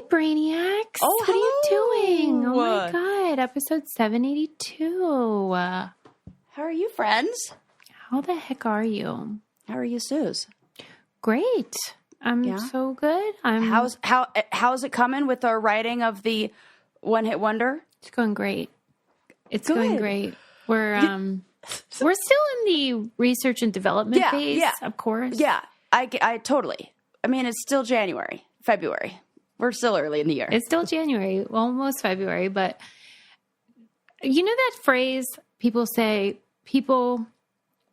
Brainiacs. Oh, what are you doing? Oh, hello. my God. Episode 782. How are you, friends? How the heck are you? How are you, Suze? Great. I'm Yeah? so good. How's it coming with our writing of the One Hit Wonder? It's going great. It's Good. going great. We're still in the research and development phase, of course. Yeah, I totally. I mean, it's still January, February. We're still early in the year. It's still January, almost February, but you know that phrase people say, people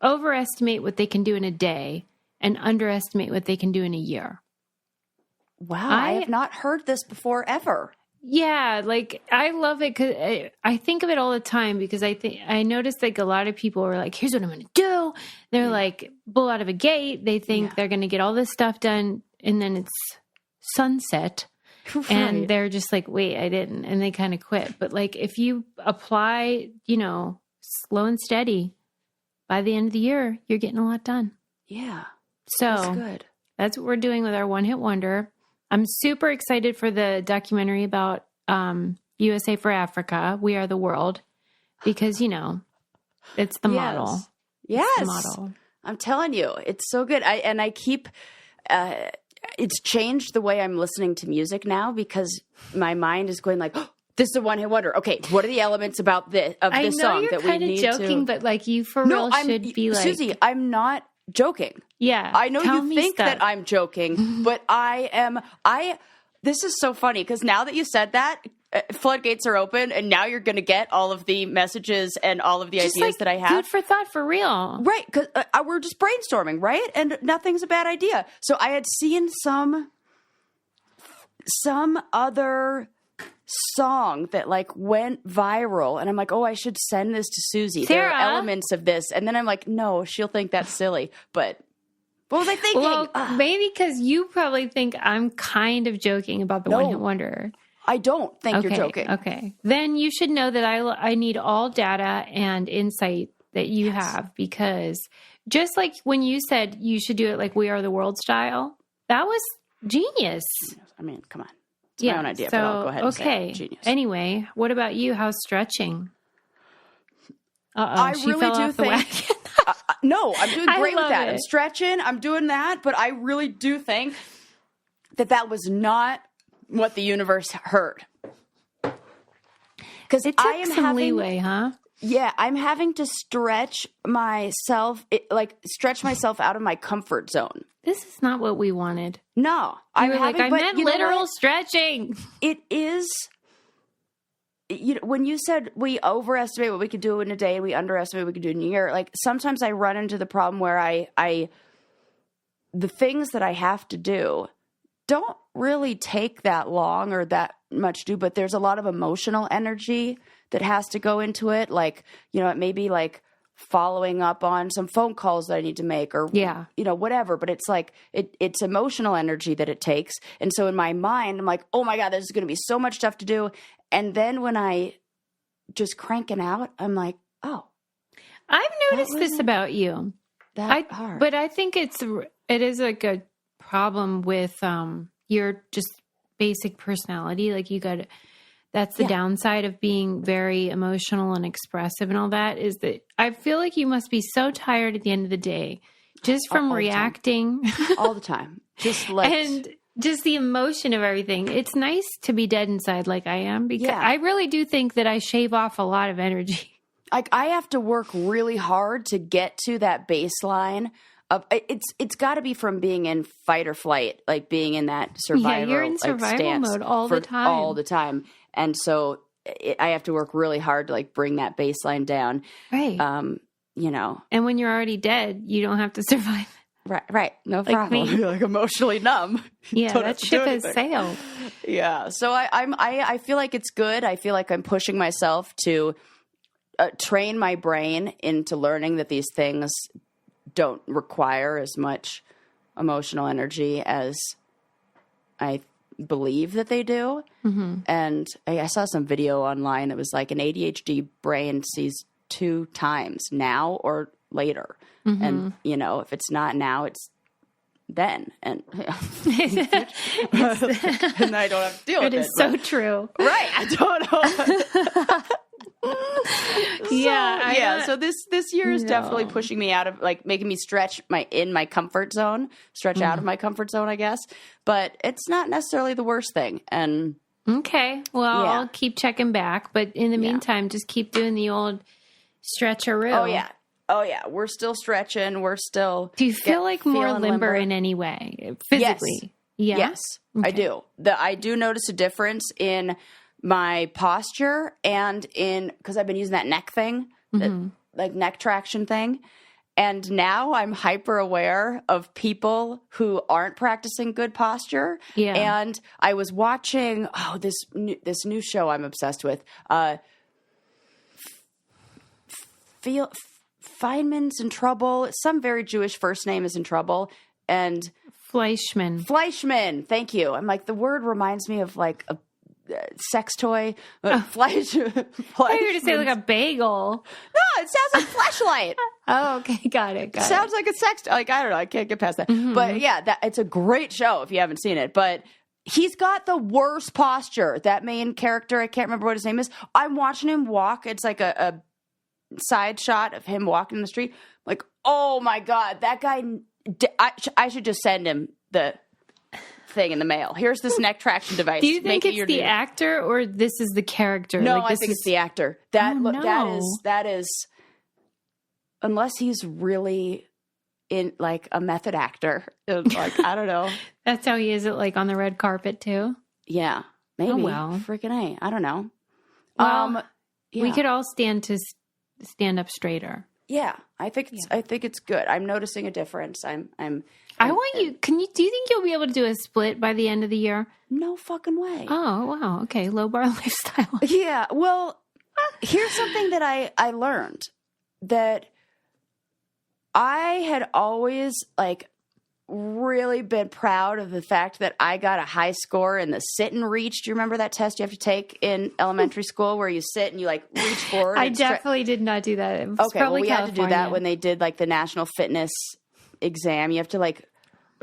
overestimate what they can do in a day and underestimate what they can do in a year. Wow, I have not heard this before ever. Yeah, like I love it because I think of it all the time because I noticed like a lot of people are like, here's what I'm going to do. They're like bull out of a gate. They think they're going to get all this stuff done and then it's sunset. Right. And they're just like, wait, I didn't. And they kind of quit. But like if you apply, slow and steady, by the end of the year, you're getting a lot done. Yeah. So That's good. That's what we're doing with our One Hit Wonder. I'm super excited for the documentary about USA for Africa, We Are the World, because, it's the model. Yes. It's the model. I'm telling you, it's so good. I keep, it's changed the way I'm listening to music now because my mind is going like, oh, this is a One Hit Wonder. Okay, what are the elements about this song that we need to... I know you're kind of joking, but like you for real should be like... Susie, I'm not joking. Yeah. I know you think that I'm joking, but this is so funny because now that you said that, floodgates are open and now you're going to get all of the messages and all of the ideas that I have. Food for thought for real. Right. Because we're just brainstorming, right? And nothing's a bad idea. So I had seen some other song that like went viral and I'm like, oh, I should send this to Susie. Sarah. There are elements of this. And then I'm like, no, she'll think that's silly. But what was I thinking? Well, maybe because you probably think I'm kind of joking about the One Hit Wonder. I don't think you're joking. Okay. Then you should know that I need all data and insight that you have because just like when you said you should do it like We Are the World style, that was genius. I mean, come on. It's my own idea, but I'll go ahead and say it. Genius. Anyway, what about you? How's stretching? I really do think... No, I'm doing great with that. It. I'm stretching. I'm doing that. But I really do think that was not what the universe heard. Because it took some leeway, huh? Yeah, I'm having to stretch myself out of my comfort zone. This is not what we wanted. No. I meant literal stretching. It is... when you said we overestimate what we could do in a day and we underestimate what we could do in a year, like sometimes I run into the problem where the things that I have to do don't really take that long or that much to do, but there's a lot of emotional energy that has to go into it. Like, it may be like following up on some phone calls that I need to make or, whatever, but it's like, it's emotional energy that it takes. And so in my mind, I'm like, oh my God, there's going to be so much stuff to do. And then when I just cranking out, I'm like, oh. I've noticed this about you. Hard. But I think it is like a problem with your just basic personality. Like that's the downside of being very emotional and expressive and all that is that I feel like you must be so tired at the end of the day just from reacting. All the time. And just the emotion of everything. It's nice to be dead inside like I am because I really do think that I shave off a lot of energy. Like I have to work really hard to get to that baseline of it's got to be from being in fight or flight, like being in that survival. Yeah, you're in survival mode all the time. And so I have to work really hard to like bring that baseline down. Right. And when you're already dead, you don't have to survive. Right. No problem. You're like emotionally numb. Yeah, that ship has sailed. Yeah. So I feel like it's good. I feel like I'm pushing myself to train my brain into learning that these things don't require as much emotional energy as I believe that they do. Mm-hmm. And I saw some video online that was like an ADHD brain sees 2 times now or later. Mm-hmm. And, if it's not now, it's then, and and I don't have to deal with it. It is so true. Right. I don't know. So this year is definitely pushing me out of, like, making me stretch in my comfort zone, out of my comfort zone, I guess. But it's not necessarily the worst thing. And okay, well, I'll keep checking back. But in the meantime, just keep doing the old stretcheroo. Oh yeah. We're still stretching. We're still. Do you feel like more limber in any way physically? Yes. Yes, okay. I do. I do notice a difference in my posture and because I've been using that neck thing, like neck traction thing. And now I'm hyper aware of people who aren't practicing good posture. Yeah. And I was watching, this new show I'm obsessed with. Feynman's in trouble. Some very Jewish first name is in trouble. And Fleischman. Thank you. I'm like, the word reminds me of like a sex toy. Fleischman. I thought you were to say like a bagel. No, it sounds like fleshlight. Oh, okay. Got it. Sounds like a sex toy. Like, I don't know. I can't get past that. But yeah, it's a great show if you haven't seen it. But he's got the worst posture. That main character, I can't remember what his name is. I'm watching him walk. It's like a side shot of him walking in the street. Like, oh my God, that guy, I should just send him the thing in the mail. Here's this neck traction device. Do you think it's the actor or this is the character? No, I think it's the actor. That is, unless he's really in like a method actor. Like, I don't know. That's how he is it like on the red carpet too? Yeah, maybe. Oh, well. Freaking A. I don't know. Well, we could all stand up straighter. Yeah, I think it's good. I'm noticing a difference. I want you. Do you think you'll be able to do a split by the end of the year? No fucking way. Oh wow. Okay, low bar lifestyle. Yeah. Well, here's something that I learned, that I had always like really been proud of the fact that I got a high score in the sit and reach. Do you remember that test you have to take in elementary school where you sit and you like reach forward? I definitely did not do that. Okay, well, we had to do that when they did like the national fitness exam. You have to like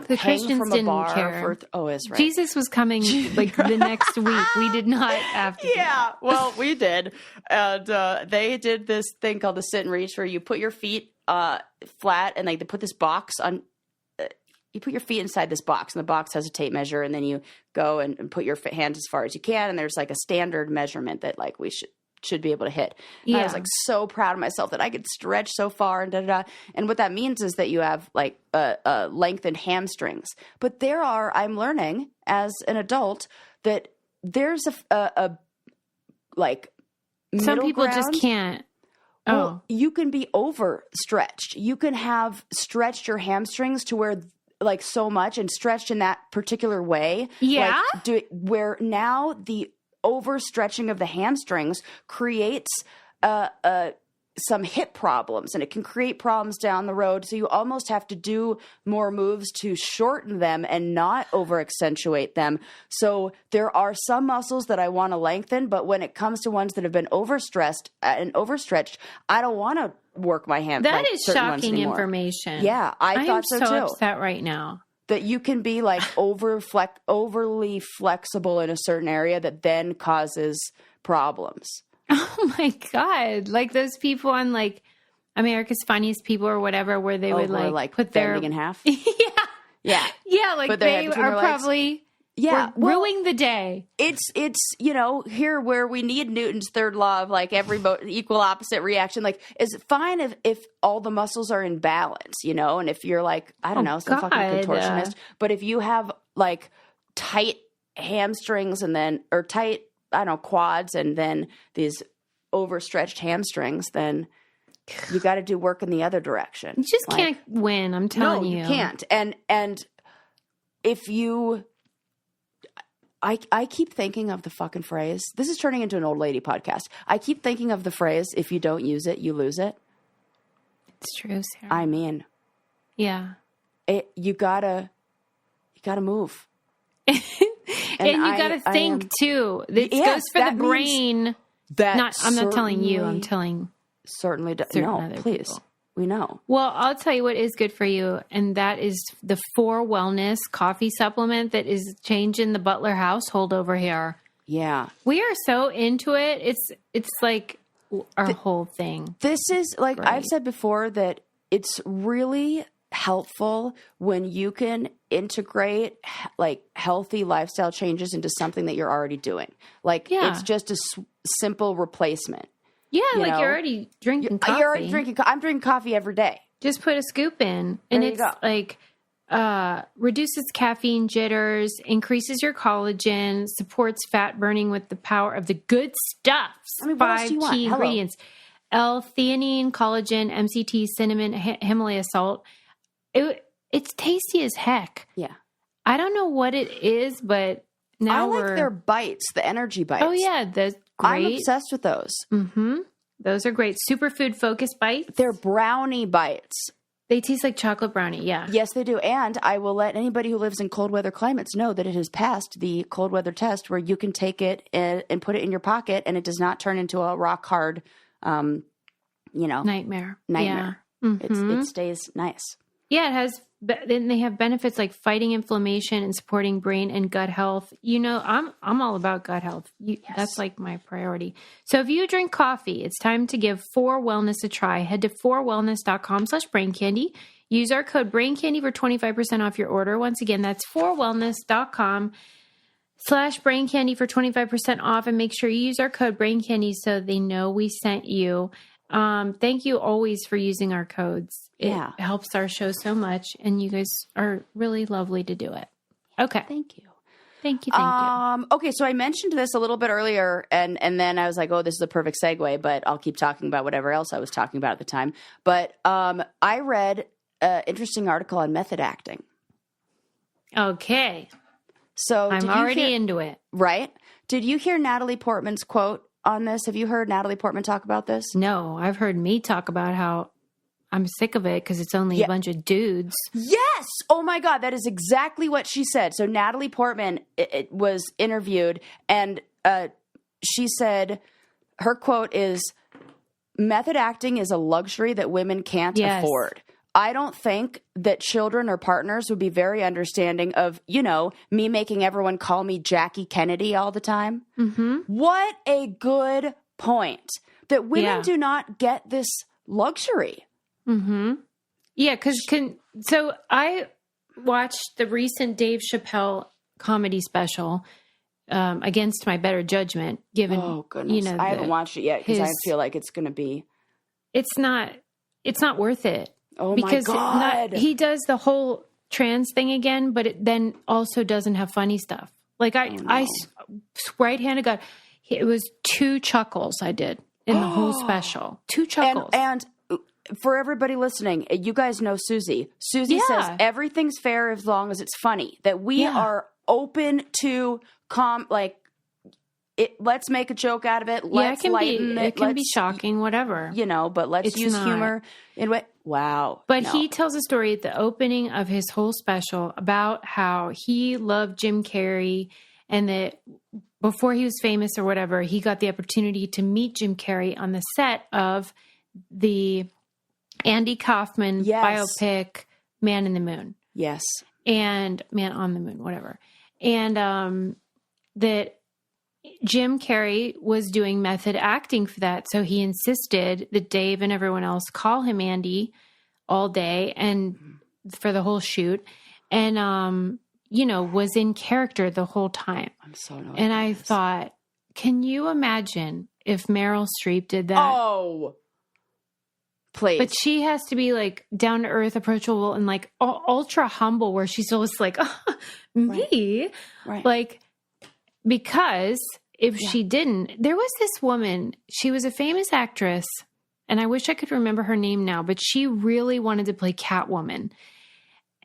the hang Christians from a didn't bar care. That's right. Jesus was coming like the next week. We did not have to. Yeah, well, we did, and they did this thing called the sit and reach where you put your feet flat and like they put this box on. You put your feet inside this box, and the box has a tape measure, and then you go and put your hands as far as you can, and there's like a standard measurement that like we should be able to hit. And I was like so proud of myself that I could stretch so far and da-da-da. And what that means is that you have like lengthened hamstrings. But I'm learning as an adult that there's a like some people ground. Just can't. Well, you can be overstretched. You can have stretched your hamstrings to where like so much and stretched in that particular way. Yeah. Like, where now the overstretching of the hamstrings creates some hip problems, and it can create problems down the road. So you almost have to do more moves to shorten them and not over accentuate them. So there are some muscles that I want to lengthen, but when it comes to ones that have been overstressed and overstretched, I don't want to work my hand. That is shocking information. Yeah, I thought so too. I'm so upset right now. That you can be like overly flexible in a certain area that then causes problems. Oh my God. Like those people on like America's Funniest People or whatever, where they would like put their bending in half. Yeah. Like they are probably ruining the day. It's here where we need Newton's third law of like every equal opposite reaction. Like, is it fine if all the muscles are in balance, and if you're like, I don't know, some fucking contortionist, but if you have like tight hamstrings or tight, I don't know, quads and then these overstretched hamstrings, then you got to do work in the other direction. You just can't win. I'm telling you. No, you can't. And if you, I keep thinking of the fucking phrase, this is turning into an old lady podcast. I keep thinking of the phrase, if you don't use it, you lose it. It's true, Sarah. I mean. Yeah. You gotta move. And you got to think too. It goes for the brain. I'm not telling you. I'm telling certainly. No, please. People. we know. Well, I'll tell you what is good for you, and that is the 4 Wellness coffee supplement that is changing the Butler household over here. Yeah. We are so into it. It's like our whole thing. This is like Great. I've said before that it's really helpful when you can integrate like healthy lifestyle changes into something that you're already doing. Like it's just a simple replacement. Yeah, like you're already drinking coffee. You're already drinking. I'm drinking coffee every day. Just put a scoop in, and it's like reduces caffeine jitters, increases your collagen, supports fat burning with the power of the good stuff. I mean, what else do you want? Key ingredients: L-theanine, collagen, MCT, cinnamon, Himalaya salt. It's tasty as heck. Yeah, I don't know what it is, but now I like their bites, the energy bites. Oh yeah, that's great. I'm obsessed with those. Mm-hmm. Those are great. Superfood focus bites. They're brownie bites. They taste like chocolate brownie, yeah. Yes, they do. And I will let anybody who lives in cold weather climates know that it has passed the cold weather test where you can take it and put it in your pocket and it does not turn into a rock hard, nightmare. Yeah. Mm-hmm. It stays nice. Yeah, it has. Then they have benefits like fighting inflammation and supporting brain and gut health. You know, I'm all about gut health. That's like my priority. So if you drink coffee, it's time to give 4 Wellness a try. Head to 4wellness.com/braincandy. Use our code BRAINCANDY for 25% off your order. Once again, that's 4wellness.com/braincandy for 25% off. And make sure you use our code BRAINCANDY so they know we sent you. Thank you always for using our codes. It helps our show so much, and you guys are really lovely to do it. Okay. Thank you. Thank you. Okay, so I mentioned this a little bit earlier, and then I was like, oh, this is a perfect segue, but I'll keep talking about whatever else I was talking about at the time. But I read an interesting article on method acting. Okay. So I'm already into it. Right? Did you hear Natalie Portman's quote on this? Have you heard Natalie Portman talk about this? No, I've heard me talk about how I'm sick of it because it's only a bunch of dudes. Yes. Oh my God. That is exactly what she said. So Natalie Portman it was interviewed and she said her quote is, method acting is a luxury that women can't afford. I don't think that children or partners would be very understanding of, me making everyone call me Jackie Kennedy all the time. Mm-hmm. What a good point that women do not get this luxury. Mm-hmm. Yeah, so I watched the recent Dave Chappelle comedy special, Against My Better Judgment. Given, oh goodness, I haven't watched it yet because I feel like it's going to be. It's not worth it. Oh because my God! He does the whole trans thing again, but it then also doesn't have funny stuff. Like I right hand to God, it was 2 chuckles I did in the whole special. 2 chuckles and for everybody listening, you guys know Susie. Susie says everything's fair as long as it's funny. That we are open to let's make a joke out of it. Let's lighten it. It can be shocking, whatever. But let's use humor in what. Wow. But he tells a story at the opening of his whole special about how he loved Jim Carrey and that before he was famous or whatever, he got the opportunity to meet Jim Carrey on the set of the Andy Kaufman biopic Man in the Moon. Yes. And Man on the Moon, whatever. And that Jim Carrey was doing method acting for that. So he insisted that Dave and everyone else call him Andy all day and for the whole shoot. And, was in character the whole time. I'm so annoyed. And I thought, can you imagine if Meryl Streep did that? Oh, please. But she has to be like down to earth, approachable, and like ultra humble, where she's always like, me? Right. Like, because if she didn't, there was this woman, she was a famous actress, and I wish I could remember her name now, but she really wanted to play Catwoman.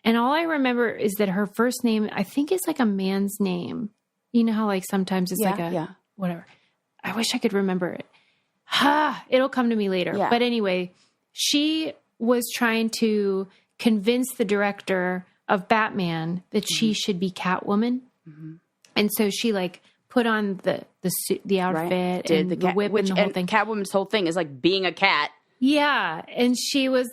And all I remember is that her first name, I think, is like a man's name. You know how like sometimes it's whatever. I wish I could remember it. It'll come to me later. Yeah. But anyway, she was trying to convince the director of Batman that she should be Catwoman. Mm-hmm. And so she like put on the suit, the outfit, did and the whip, and the whole thing. Catwoman's whole thing is like being a cat. Yeah. And she was,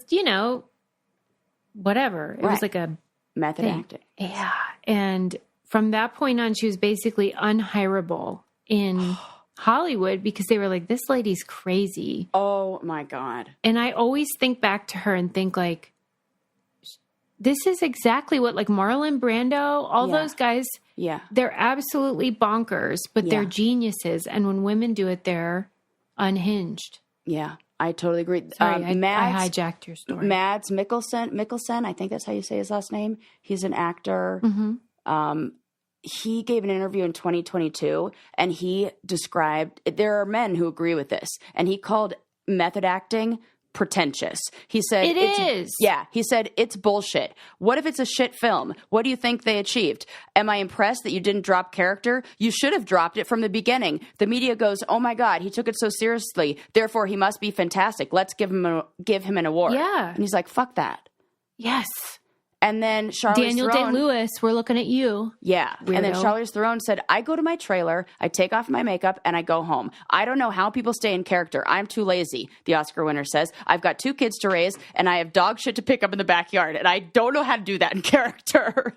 whatever. It was like a method acting. Yeah. And from that point on, she was basically unhireable in Hollywood because they were like, this lady's crazy. Oh my God. And I always think back to her and think like, this is exactly what like Marlon Brando, all those guys, they're absolutely bonkers, but they're geniuses. And when women do it, they're unhinged. Yeah, I totally agree. Sorry, I hijacked your story. Mads Mikkelsen, I think that's how you say his last name. He's an actor. Mm-hmm. He gave an interview in 2022 and he described, there are men who agree with this, and he called method acting pretentious. He said it is. Yeah, he said it's bullshit. What if it's a shit film? What do you think they achieved? Am I impressed that you didn't drop character? You should have dropped it from the beginning. The media goes, "Oh my God, he took it so seriously. Therefore, he must be fantastic. Let's give him an award." Yeah, and he's like, "Fuck that." Yes. And then Charlize Daniel Theron, Day-Lewis, we're looking at you. Yeah. Weirdo. And then Charlize Theron said, I go to my trailer, I take off my makeup, and I go home. I don't know how people stay in character. I'm too lazy, the Oscar winner says. I've got 2 kids to raise, and I have dog shit to pick up in the backyard, and I don't know how to do that in character.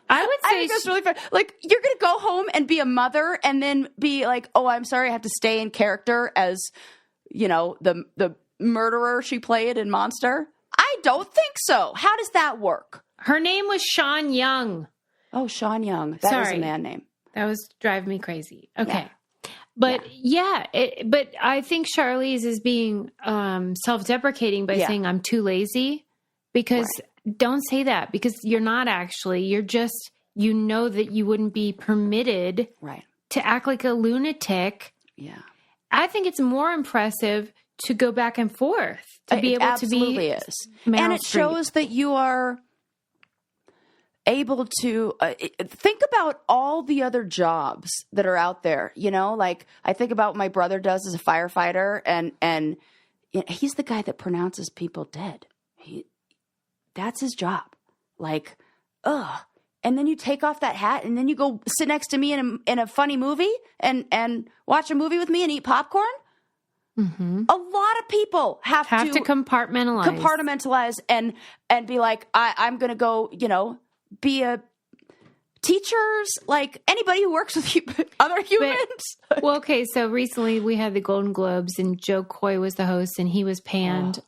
I would say I think that's really fair. Like, you're going to go home and be a mother and then be like, oh, I'm sorry, I have to stay in character as, the murderer she played in Monster? I don't think so. How does that work? Her name was Sean Young. Oh, Sean Young. That was a man name. That was driving me crazy. Okay. Yeah. But but I think Charlize is being self-deprecating by saying I'm too lazy, because don't say that, because you're not actually. You're just, that you wouldn't be permitted to act like a lunatic. Yeah. I think it's more impressive to go back and forth, to be able to be. It absolutely is. And it shows that you are able to think about all the other jobs that are out there. Like I think about what my brother does as a firefighter, and he's the guy that pronounces people dead. That's his job. Like, ugh. And then you take off that hat, and then you go sit next to me in a funny movie and watch a movie with me and eat popcorn. Mm-hmm. A lot of people have to compartmentalize and be like, I'm going to go, be a teachers, like anybody who works with other humans. Well, okay. So recently we had the Golden Globes, and Joe Coy was the host, and he was panned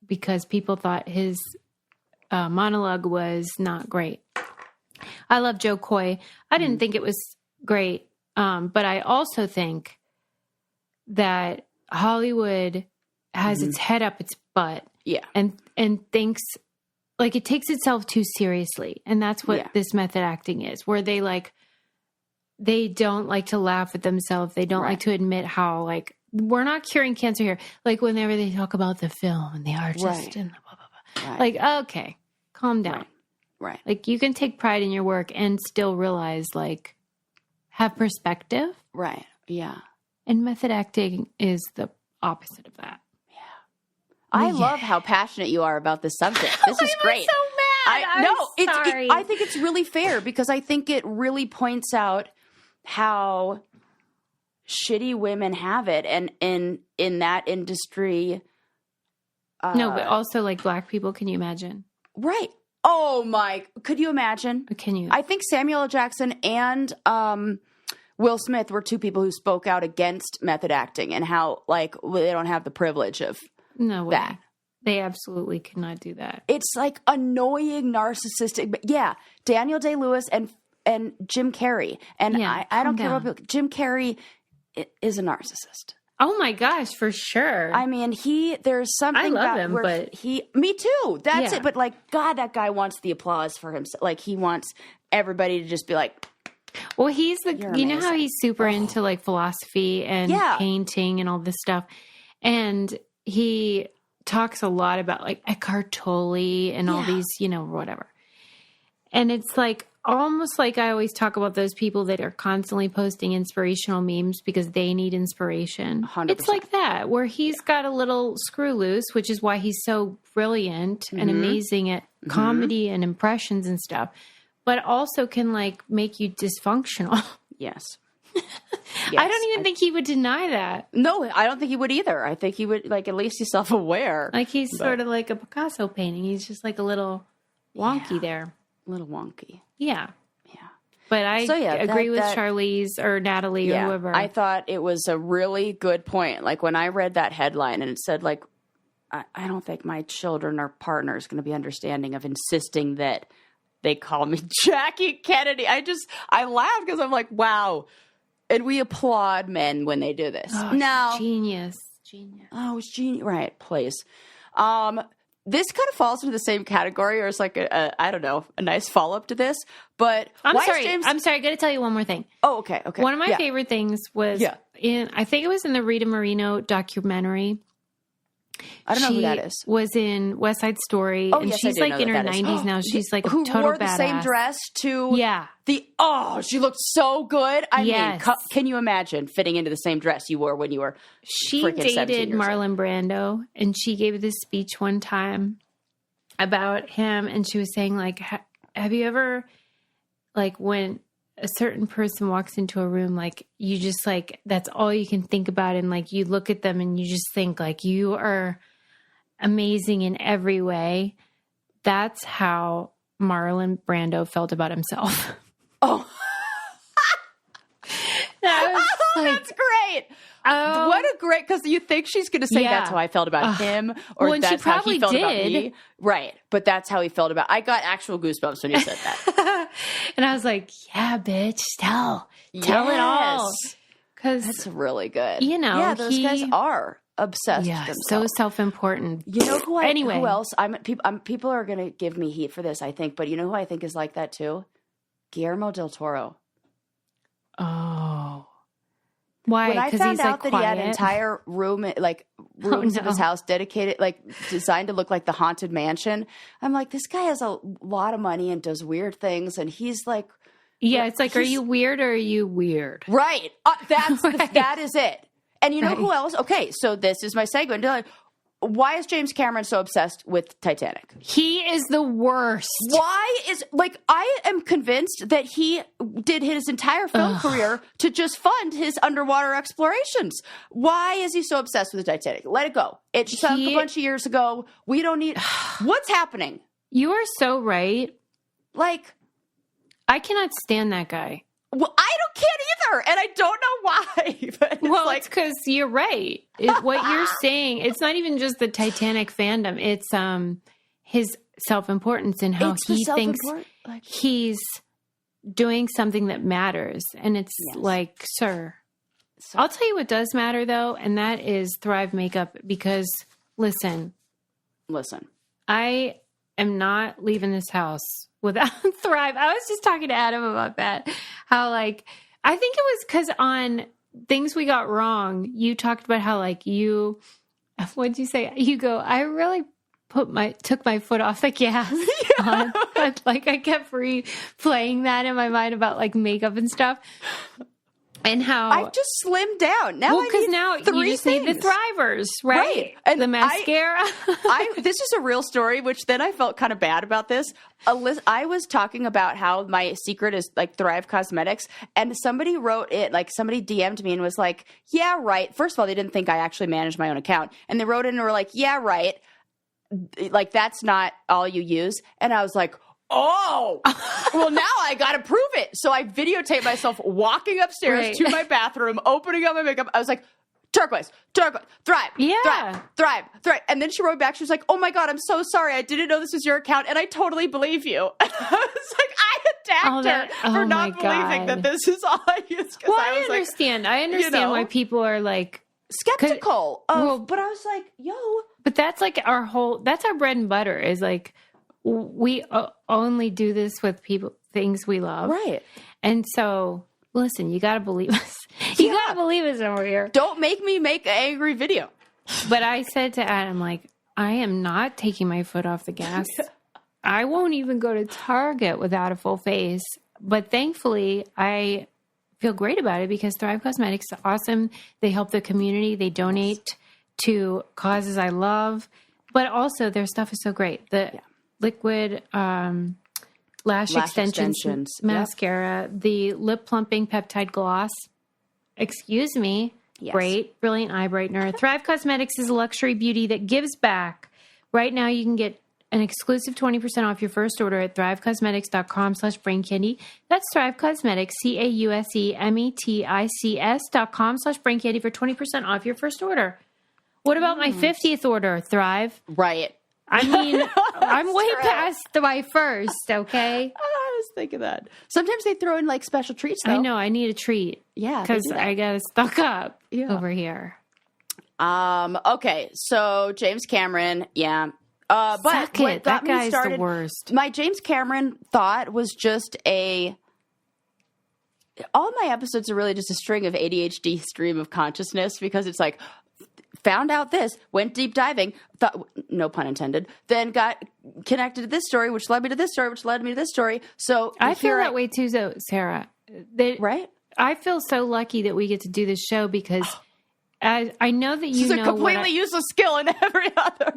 because people thought his monologue was not great. I love Joe Coy. I didn't think it was great. But I also think that Hollywood has its head up its butt. Yeah. And thinks like it takes itself too seriously. And that's what this method acting is, where they don't like to laugh at themselves. They don't like to admit how we're not curing cancer here. Like whenever they talk about the film and the artist and blah, blah, blah. Like, okay, calm down. Right. Like you can take pride in your work and still realize have perspective. Right. Yeah. And method acting is the opposite of that. Yeah. I love how passionate you are about this subject. This is great. I'm so mad. Sorry. I think it's really fair, because I think it really points out how shitty women have it, and in that industry. No, but also Black people. Can you imagine? Right. Oh my! Could you imagine? Can you? I think Samuel L. Jackson and Will Smith were 2 people who spoke out against method acting and how they don't have the privilege of that. They absolutely cannot do that. It's annoying, narcissistic. But yeah, Daniel Day-Lewis and Jim Carrey. And I don't care about Jim Carrey is a narcissist. Oh my gosh, for sure. I mean, there's something I love him, but me too. That's it. But God, that guy wants the applause for himself. He wants everybody to just be like, well, he's you know how he's super into philosophy and painting and all this stuff. And he talks a lot about Eckhart Tolle and all these, whatever. And it's almost I always talk about those people that are constantly posting inspirational memes because they need inspiration. 100%. It's like that, where he's got a little screw loose, which is why he's so brilliant and amazing at comedy and impressions and stuff, but also can make you dysfunctional. Yes. I don't even think he would deny that. No, I don't think he would either. I think he would, like, at least he's self-aware. Like he's sort of like a Picasso painting. He's just like a little wonky there. A little wonky. Yeah. Yeah. But I agree with Charlize or Natalie or whoever. I thought it was a really good point. Like when I read that headline and it said, like, I don't think my children or partner is going to be understanding of insisting that they call me Jackie Kennedy. I laughed because I'm like, wow. And we applaud men when they do this. Oh, now, genius. Oh, it's genius. Right, please. This kind of falls into the same category, or it's like I don't know, a nice follow-up to this. But I'm sorry. I got to tell you one more thing. Oh, okay. One of my favorite things was I think it was in the Rita Moreno documentary. I don't know who that is. Was in West Side Story, and she's like in her 90s now. She's like a total badass. Who wore the same dress to she looked so good. I mean, can you imagine fitting into the same dress you wore when you were She dated Marlon Brando, and she gave this speech one time about him, and she was saying, like, have you ever, like, when a certain person walks into a room, like, you just, like, that's all you can think about, and, like, you look at them and you just think, like, you are amazing in every way. That's how Marlon Brando felt about himself. Oh. Like, that's great. What a great, because you think she's going to say that's how I felt about him, or that's how he felt about me. Right. But that's how he felt about, I got actual goosebumps when you said that. And I was like, yeah, bitch, tell it all. Because that's really good. You know, yeah, those guys are obsessed with themselves. So self-important. You know who who else? People are going to give me heat for this, I think, but you know who I think is like that too? Guillermo del Toro. Oh. Why? When I found out that he had an entire room, like rooms of his house dedicated, like designed to look like the Haunted Mansion, I'm like, this guy has a lot of money and does weird things, and he's like, it's like, are you weird or are you weird? Right. That is it. And you know who else? Okay, so this is my segment. Why is James Cameron so obsessed with Titanic? He is the worst. I am convinced that he did his entire film career to just fund his underwater explorations. Why is he so obsessed with the Titanic? Let it go. It sunk a bunch of years ago. We don't need... What's happening? You are so right. Like... I cannot stand that guy. Well, I can't either, and I don't know why. But it's because you're right. What you're saying, it's not even just the Titanic fandom. It's his self-importance and how he thinks he's doing something that matters. And it's like, sir. I'll tell you what does matter, though, and that is Thrive Makeup. Because, listen. I am not leaving this house without Thrive. I was just talking to Adam about that. How, like, I think it was because on Things We Got Wrong, you talked about how, like, what'd you say? You go, I really took my foot off the gas. Like, I kept replaying that in my mind about, like, makeup and stuff. And how I've just slimmed down. Now because now you just need the Thrivers, right? And the mascara. This is a real story, which then I felt kind of bad about this. I was talking about how my secret is like Thrive Cosmetics, and somebody wrote it, like somebody DM'd me and was like, yeah, right. First of all, they didn't think I actually managed my own account. And they wrote in and were like, yeah, right. Like, that's not all you use. And I was like, oh, well, now I got to prove it. So I videotaped myself walking upstairs to my bathroom, opening up my makeup. I was like, turquoise, Thrive. And then she wrote back. She was like, oh my God, I'm so sorry. I didn't know this was your account. And I totally believe you. And I was like, I attacked her for not believing that this is all I use. Well, I understand. I understand why people are like skeptical. But I was like, yo. But that's like that's our bread and butter is like, we only do this with things we love. Right. And so, listen, you got to believe us. You got to believe us over here. Don't make me make an angry video. But I said to Adam, like, I am not taking my foot off the gas. I won't even go to Target without a full face. But thankfully, I feel great about it because Thrive Cosmetics is awesome. They help the community. They donate to causes I love. But also, their stuff is so great. The liquid lash extensions mascara, the lip plumping peptide gloss. Excuse me. Yes. Great, brilliant eye brightener. Thrive Cosmetics is a luxury beauty that gives back. Right now, you can get an exclusive 20% off your first order at thrivecosmetics.com/braincandy. That's Thrive Cosmetics, CAUSEMETICS.com/braincandy for 20% off your first order. What about my 50th order, Thrive? Right. I mean, I'm way past my first, okay? I was thinking that. Sometimes they throw in like special treats, though. I know, I need a treat. Yeah. Because I got to stock up Yeah. over here. Okay, so James Cameron, yeah. But Suck what it. got That guy's me started, the worst. my James Cameron thought was just all my episodes are really just a string of ADHD stream of consciousness, because it's like, found out this, went deep diving, thought, no pun intended, then got connected to this story, which led me to this story, which led me to this story. So I feel that way too, though, Sarah. Right? I feel so lucky that we get to do this show because I know that you know. It's a completely useless skill in every other.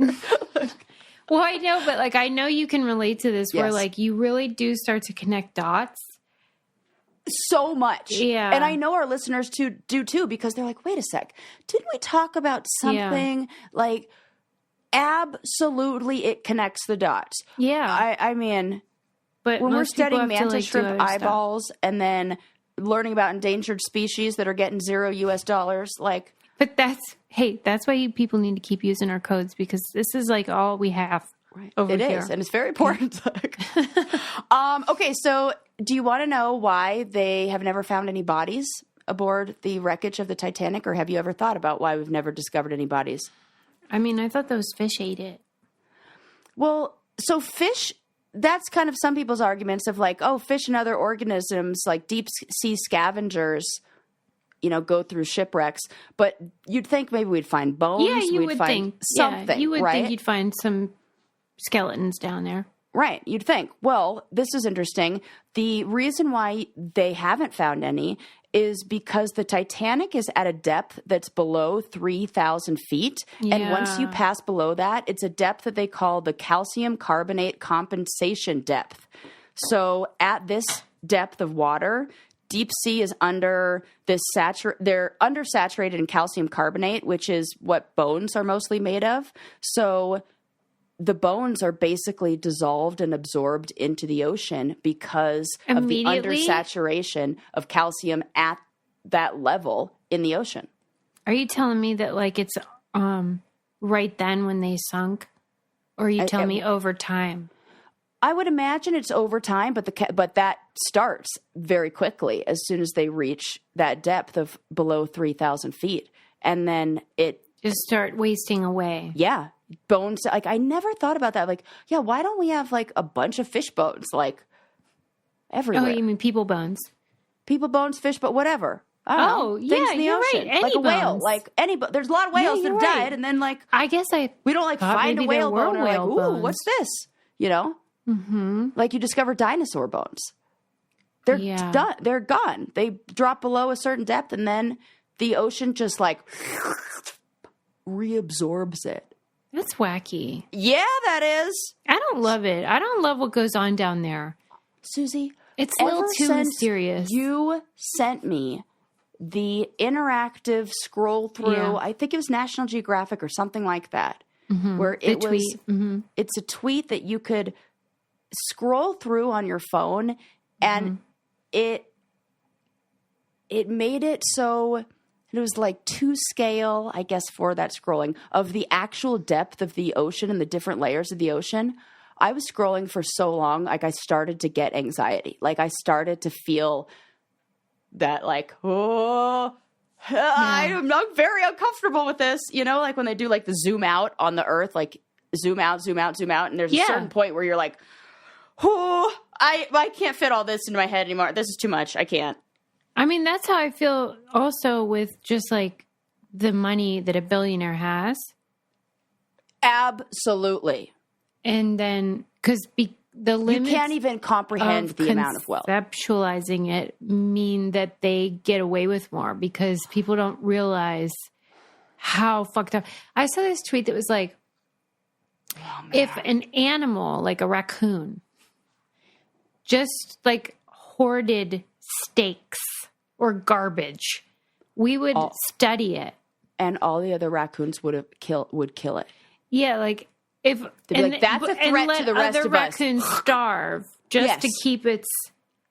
Well, I know, but like I know you can relate to this, where Yes. like you really do start to connect dots. So much. Yeah. And I know our listeners do too, because they're like, wait a sec, didn't we talk about something like absolutely it connects the dots? Yeah. I mean, But when we're most people studying have to, mantis like, do shrimp other stuff. eyeballs and then learning about endangered species that are getting $0 like, But that's why people need to keep using our codes, because this is like all we have over it here. is, and it's very important. Okay, so do you want to know why they have never found any bodies aboard the wreckage of the Titanic, or have you ever thought about why we've never discovered any bodies? I mean, I thought those fish ate it. Well, so fish, that's kind of some people's arguments of like, oh, fish and other organisms like deep sea scavengers, go through shipwrecks. But you'd think maybe we'd find bones. Yeah, you we'd would find think something. Yeah, you would right? think you'd find some skeletons down there. Right, you'd think. Well, this is interesting. The reason why they haven't found any is because the Titanic is at a depth that's below 3,000 feet. And once you Yeah. pass below that, it's a depth that they call the calcium carbonate compensation depth. So at this depth of water, deep sea is under this they're undersaturated in calcium carbonate, which is what bones are mostly made of. So the bones are basically dissolved and absorbed into the ocean because of the Immediately? undersaturation of calcium at that level in the ocean. Are you telling me that like it's right then when they sunk, or are you telling me over time? I would imagine it's over time, but that starts very quickly as soon as they reach that depth of below 3,000 feet, and then it Just start wasting away. yeah. Bones, like I never thought about that. Like, yeah, why don't we have like a bunch of fish bones like everywhere? Oh, you mean people bones? People bones, fish, but whatever. I don't know. yeah, Things in the you're ocean, right. Any like a whale, bones. like any. There's a lot of whales that you're have right. died, and then like I guess we don't like thought find a maybe there whale were bone. And we're like, whale ooh, bones. what's this? Mm-hmm. Like you discover dinosaur bones. They're done. They're gone. They drop below a certain depth, and then the ocean just like reabsorbs it. That's wacky. Yeah, that is. I don't love it. I don't love what goes on down there. Susie, It's a little ever too since mysterious. You sent me the interactive scroll through. Yeah. I think it was National Geographic or something like that, where The it was. tweet. Mm-hmm. It's a tweet that you could scroll through on your phone, and it made it so. It was like to scale, I guess, for that scrolling of the actual depth of the ocean and the different layers of the ocean. I was scrolling for so long, like I started to get anxiety. Like I started to feel that like, I'm not very uncomfortable with this. Like when they do like the zoom out on the earth, like zoom out, zoom out, zoom out. And there's a certain point where you're like, I can't fit all this into my head anymore. This is too much. I can't. I mean, that's how I feel also with just like the money that a billionaire has. Absolutely. And then, because the limits You can't even comprehend the amount of wealth. Conceptualizing it mean that they get away with more because people don't realize how fucked up. I saw this tweet that was like, if an animal, like a raccoon, just like hoarded steaks or garbage we would study it. And all the other raccoons would kill it. Yeah, like if they'd be like, that's a threat to the rest other of us. raccoons starve just to keep its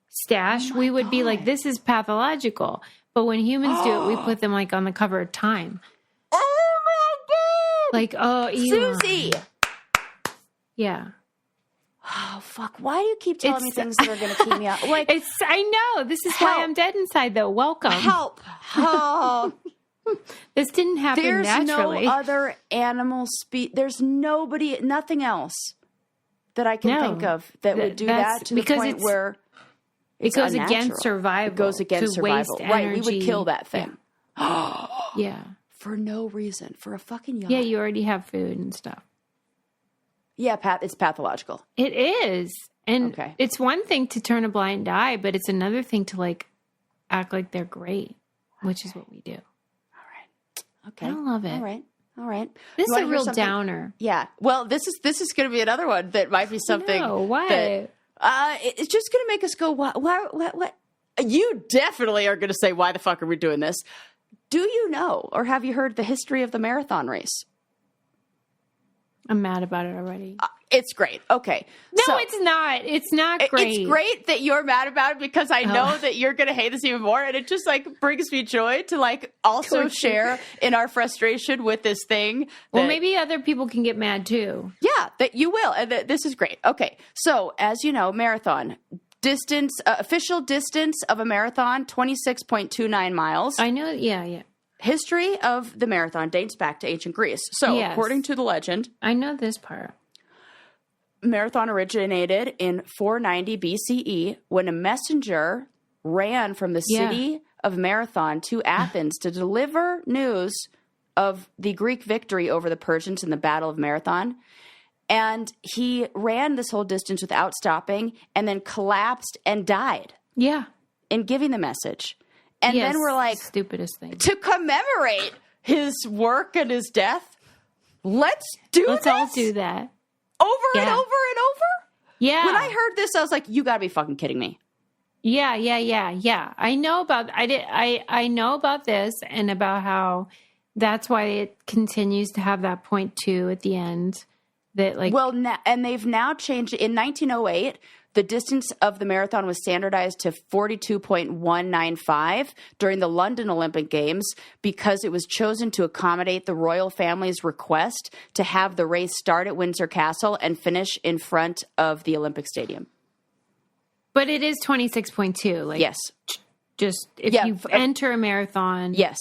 stash, we would be like, this is pathological. But when humans do it, we put them like on the cover of Time. Oh my God! Like, oh, Elon. Susie! Yeah. Oh, fuck. Why do you keep telling me things that are going to keep me up? Like, I know. This is why I'm dead inside, though. Welcome. Help. Oh. This didn't happen naturally. There's no other animal there's nothing else that I can think of that would do that to the point where it goes against survival. It goes against survival. Right. We would kill that thing. Yeah. For no reason. For a fucking yacht. Yeah, you already have food and stuff. Yeah, it's pathological. It is. And it's one thing to turn a blind eye, but it's another thing to like act like they're great, which is what we do. Okay. I love it. All right. This is a real downer. Yeah. Well, this is going to be another one that might be something. No, why? It's just going to make us go, what? You definitely are going to say, why the fuck are we doing this? Do you know, or have you heard the history of the marathon race? I'm mad about it already. It's great. Okay. No, it's not. It's not great. It's great that you're mad about it because I know that you're going to hate this even more. And it just like brings me joy to like also share in our frustration with this thing. Well, maybe other people can get mad too. Yeah, that you will. And this is great. Okay. So as you know, marathon distance, official distance of a marathon, 26.29 miles. I know. Yeah. History of the marathon dates back to ancient Greece. So according to the legend. I know this part. Marathon originated in 490 BCE when a messenger ran from the city of Marathon to Athens to deliver news of the Greek victory over the Persians in the Battle of Marathon. And he ran this whole distance without stopping and then collapsed and died. Yeah. In giving the message. And then we're like, stupidest thing. To commemorate his work and his death, let's all do that. Over and over and over? Yeah. When I heard this, I was like, you gotta be fucking kidding me. Yeah. I know about this and about how that's why it continues to have that 0.2 at the end. That like and they've now changed it. In 1908, the distance of the marathon was standardized to 42.195 during the London Olympic Games because it was chosen to accommodate the royal family's request to have the race start at Windsor Castle and finish in front of the Olympic Stadium. But it is 26.2. Like, yes. Just if you enter a marathon. Yes.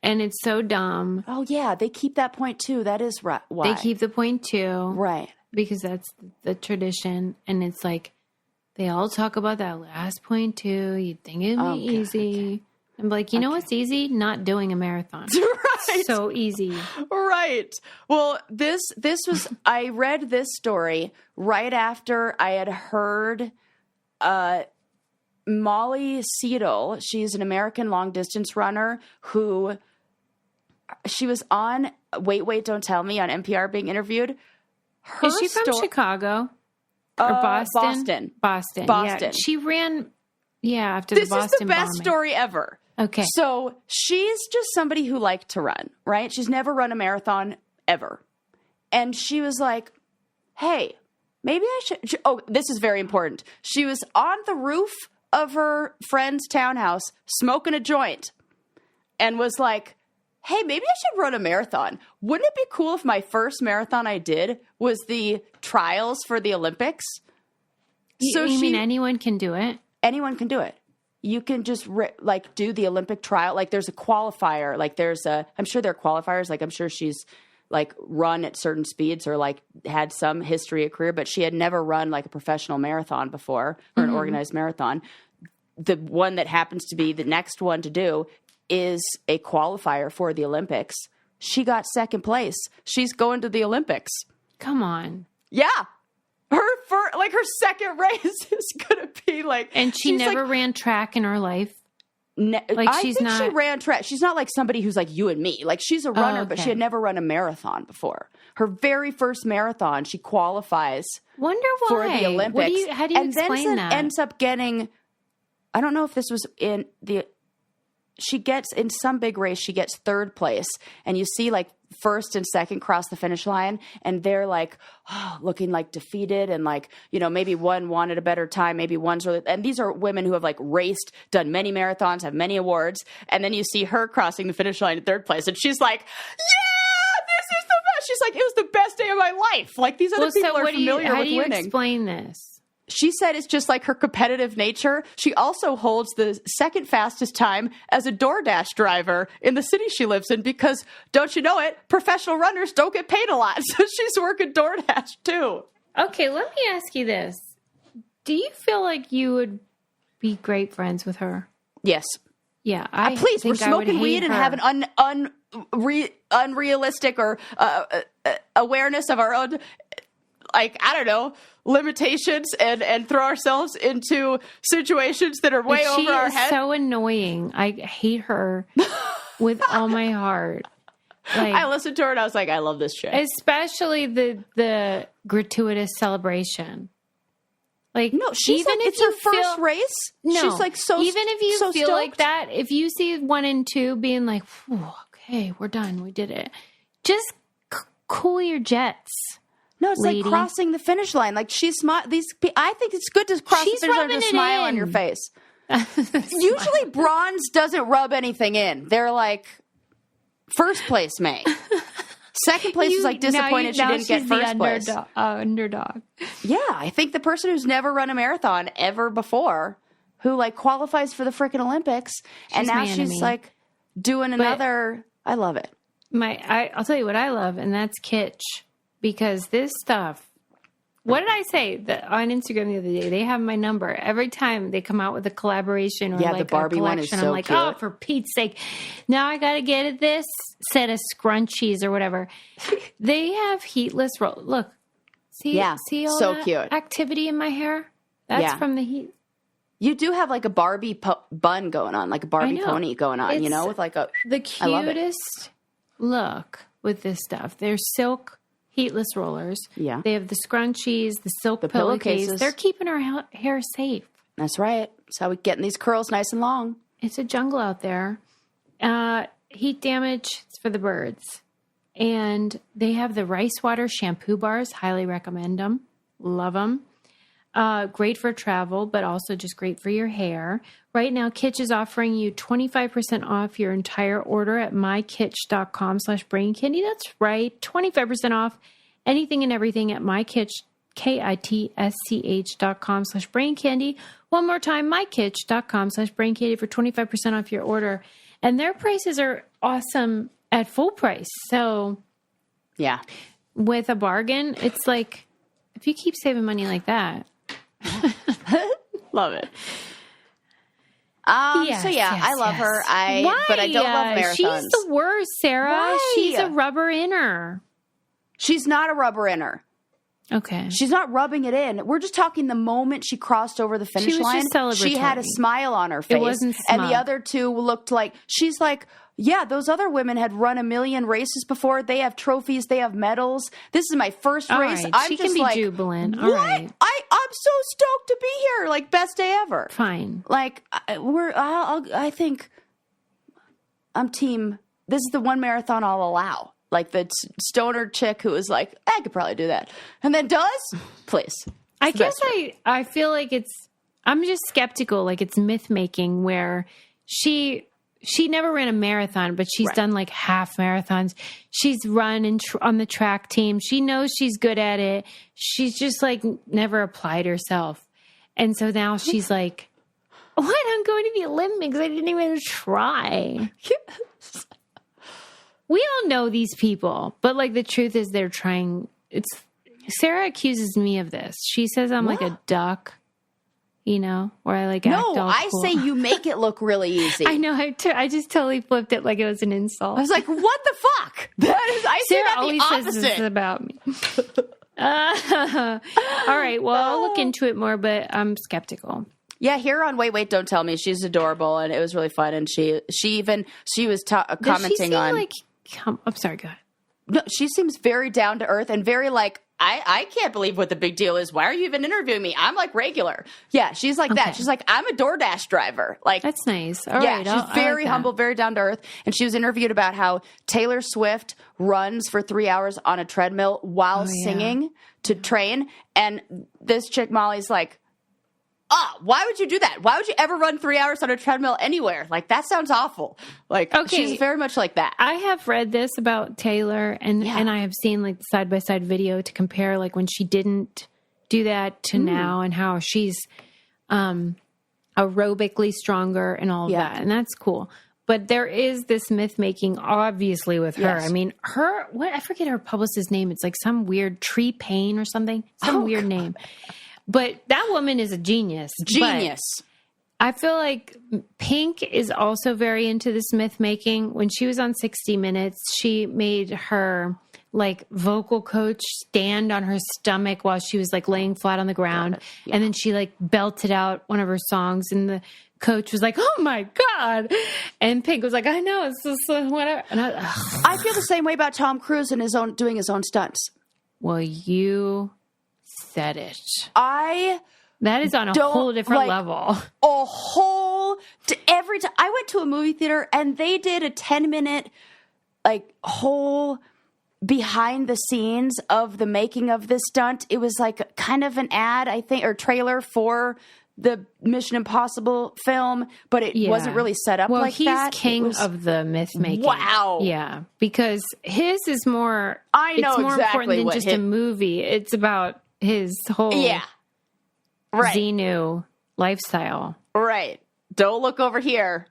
And it's so dumb. Oh, yeah. They keep that 0.2. That is right. Why? They keep the 0.2. Right. Because that's the tradition. And it's like, they all talk about that last 0.2. You'd think it'd be easy. Okay. I'm like, you know what's easy? Not doing a marathon. Right. So easy. Right. Well, this was, I read this story right after I had heard Molly Seidel. She's an American long distance runner who she was on Wait, Don't Tell Me on NPR being interviewed. Is she from Chicago? Or Boston? Boston. Yeah. She ran, after the Boston bombing. This is the best story ever. Okay. So she's just somebody who liked to run, right? She's never run a marathon ever. And she was like, hey, maybe I should. This is very important. She was on the roof of her friend's townhouse smoking a joint and was like, hey, maybe I should run a marathon. Wouldn't it be cool if my first marathon I did was the trials for the Olympics? You mean anyone can do it? Anyone can do it. You can just do the Olympic trial. Like there's a qualifier. Like I'm sure there are qualifiers. Like I'm sure she's like run at certain speeds or like had some history of career, but she had never run like a professional marathon before or an organized marathon. The one that happens to be the next one to do is a qualifier for the Olympics. She got second place. She's going to the Olympics. Come on. Yeah. Her second race is going to be like... And she never ran track in her life? I think she ran track. She's not like somebody who's like you and me. Like she's a runner, but she had never run a marathon before. Her very first marathon, she qualifies for the Olympics. How do you explain that? Ends up getting... I don't know if this was in the... she gets in some big race, she gets third place, and you see like first and second cross the finish line, and they're like looking like defeated, and like, you know, maybe one wanted a better time, maybe one's really, and these are women who have like raced, done many marathons, have many awards, and then you see her crossing the finish line in third place, and she's like, yeah, this is the best. She's like, it was the best day of my life. Like, these other people are familiar with winning. How do you explain this? She said it's just like her competitive nature. She also holds the second fastest time as a DoorDash driver in the city she lives in because, don't you know it, professional runners don't get paid a lot. So she's working DoorDash too. Okay, let me ask you this. Do you feel like you would be great friends with her? Yes. Yeah. Please, we're smoking weed and have an unrealistic or awareness of our own, like, I don't know, limitations and throw ourselves into situations that are way over our head. She is so annoying. I hate her with all my heart. Like, I listened to her and I was like, I love this shit. Especially the gratuitous celebration. Like, no, she's even like, if it's her first race. No, she's like even if you feel stoked. Like that, if you see 1 and 2 being like, okay, we're done, we did it. Just cool your jets. No, it's lady. Like crossing the finish line. Like, she's smart. I think it's good to cross the finish line with a smile on your face. Usually bronze doesn't rub anything in. They're like, first place may. Second place is like disappointed she didn't get first place. Underdog. Yeah, I think the person who's never run a marathon ever before, who like qualifies for the freaking Olympics, and now she's like doing another. I love it. I'll tell you what I love, and that's kitsch. Because this stuff, what did I say on Instagram the other day? They have my number. Every time they come out with a collaboration or like the Barbie a collection, one is so I'm like, cute. oh, for Pete's sake. Now I got to get this set of scrunchies or whatever. They have heatless roll. Look, see all so that cute activity in my hair? That's from the heat. You do have like a Barbie bun going on, like a Barbie pony going on, it's you know, with like the cutest look with this stuff. They're silk. Heatless rollers. Yeah. They have the scrunchies, the silk pillowcases. They're keeping our hair safe. That's right. That's how we're getting these curls nice and long. It's a jungle out there. Heat damage, it's for the birds. And they have the rice water shampoo bars. Highly recommend them. Love them. Great for travel, but also just great for your hair. Right now, Kitsch is offering you 25% off your entire order at mykitsch.com/braincandy. That's right. 25% off anything and everything at mykitsch, kitsch.com/braincandy. One more time, mykitsch.com/braincandy for 25% off your order. And their prices are awesome at full price. So, yeah, with a bargain, it's like, if you keep saving money like that. Love it. I love her. But I don't love marathons. She's the worst, Sarah. Why? She's a rubber inner. She's not a rubber inner. Okay. She's not rubbing it in. We're just talking the moment she crossed over the finish line. She had a smile on her face. It wasn't smug. And the other two looked like, she's like, yeah, those other women had run 1 million races before. They have trophies. They have medals. This is my first race. Right. I'm she just can be jubilant. What? All right. I'm so stoked to be here. Like, best day ever. Fine. Like, I think I'm team. This is the one marathon I'll allow. Like the stoner chick who was like, I could probably do that. And then does? Please. I guess I feel like I'm just skeptical. Like, it's myth making where she never ran a marathon, but she's done like half marathons. She's run on the track team. She knows she's good at it. She's just like never applied herself. And so now she's like, what? I'm going to the Olympics. I didn't even try. We all know these people, but like the truth is they're trying. Sarah accuses me of this. She says I'm like a duck. You know, where I like act all cool. I say you make it look really easy. I know. I just totally flipped it like it was an insult. I was like, what the fuck? I say that the opposite. Says this is about me. All right. Well, I'll look into it more, but I'm skeptical. Yeah, here on Wait, Don't Tell Me, she's adorable, and it was really fun. And she was commenting on. I'm sorry. Go ahead. No, she seems very down to earth and very like I can't believe what the big deal is. Why are you even interviewing me? I'm like regular. Yeah, she's like that. She's like, I'm a DoorDash driver. Like, that's nice. All yeah, right, she's very humble, very down to earth. And she was interviewed about how Taylor Swift runs for 3 hours on a treadmill while singing to train. And this chick, Molly's like, why would you do that? Why would you ever run 3 hours on a treadmill anywhere? Like, that sounds awful. Like, she's very much like that. I have read this about Taylor, and I have seen like the side-by-side video to compare like when she didn't do that to now, and how she's aerobically stronger and all of that. And that's cool. But there is this myth making, obviously, with her. I mean, I forget her publicist's name. It's like some weird Tree Payne or something, some weird name. But that woman is a genius. Genius. But I feel like Pink is also very into this myth making. When she was on 60 Minutes, she made her like vocal coach stand on her stomach while she was like laying flat on the ground. Yeah. And then she like belted out one of her songs, and the coach was like, "Oh my God." And Pink was like, "I know, it's just whatever." And I feel the same way about Tom Cruise and doing his own stunts. Well, you said it. That is on a whole different level. Every time I went to a movie theater and they did a 10-minute like whole behind the scenes of the making of this stunt. It was like kind of an ad, I think, or trailer for the Mission Impossible film, but it wasn't really set up like that. He's king of the myth making. Wow. Yeah, because his is more. I know it's more exactly important than just a movie. It's about his whole Xenu lifestyle. Right. Don't look over here.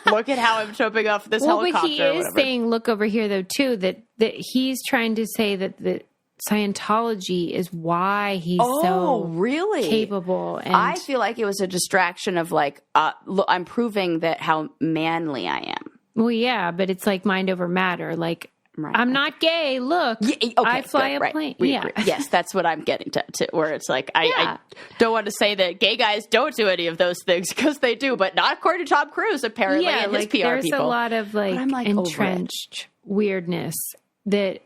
Look at how I'm jumping off this helicopter. But he is saying, look over here, though, too, that he's trying to say that the Scientology is why he's so really capable. And I feel like it was a distraction of like, look, I'm proving that how manly I am. Well, yeah, but it's like mind over matter. Like, I'm not gay. Look, I fly a plane. Yes, that's what I'm getting to, where it's like, I don't want to say that gay guys don't do any of those things, because they do, but not according to Tom Cruise, apparently, and his PR there's people. There's a lot of like entrenched weirdness that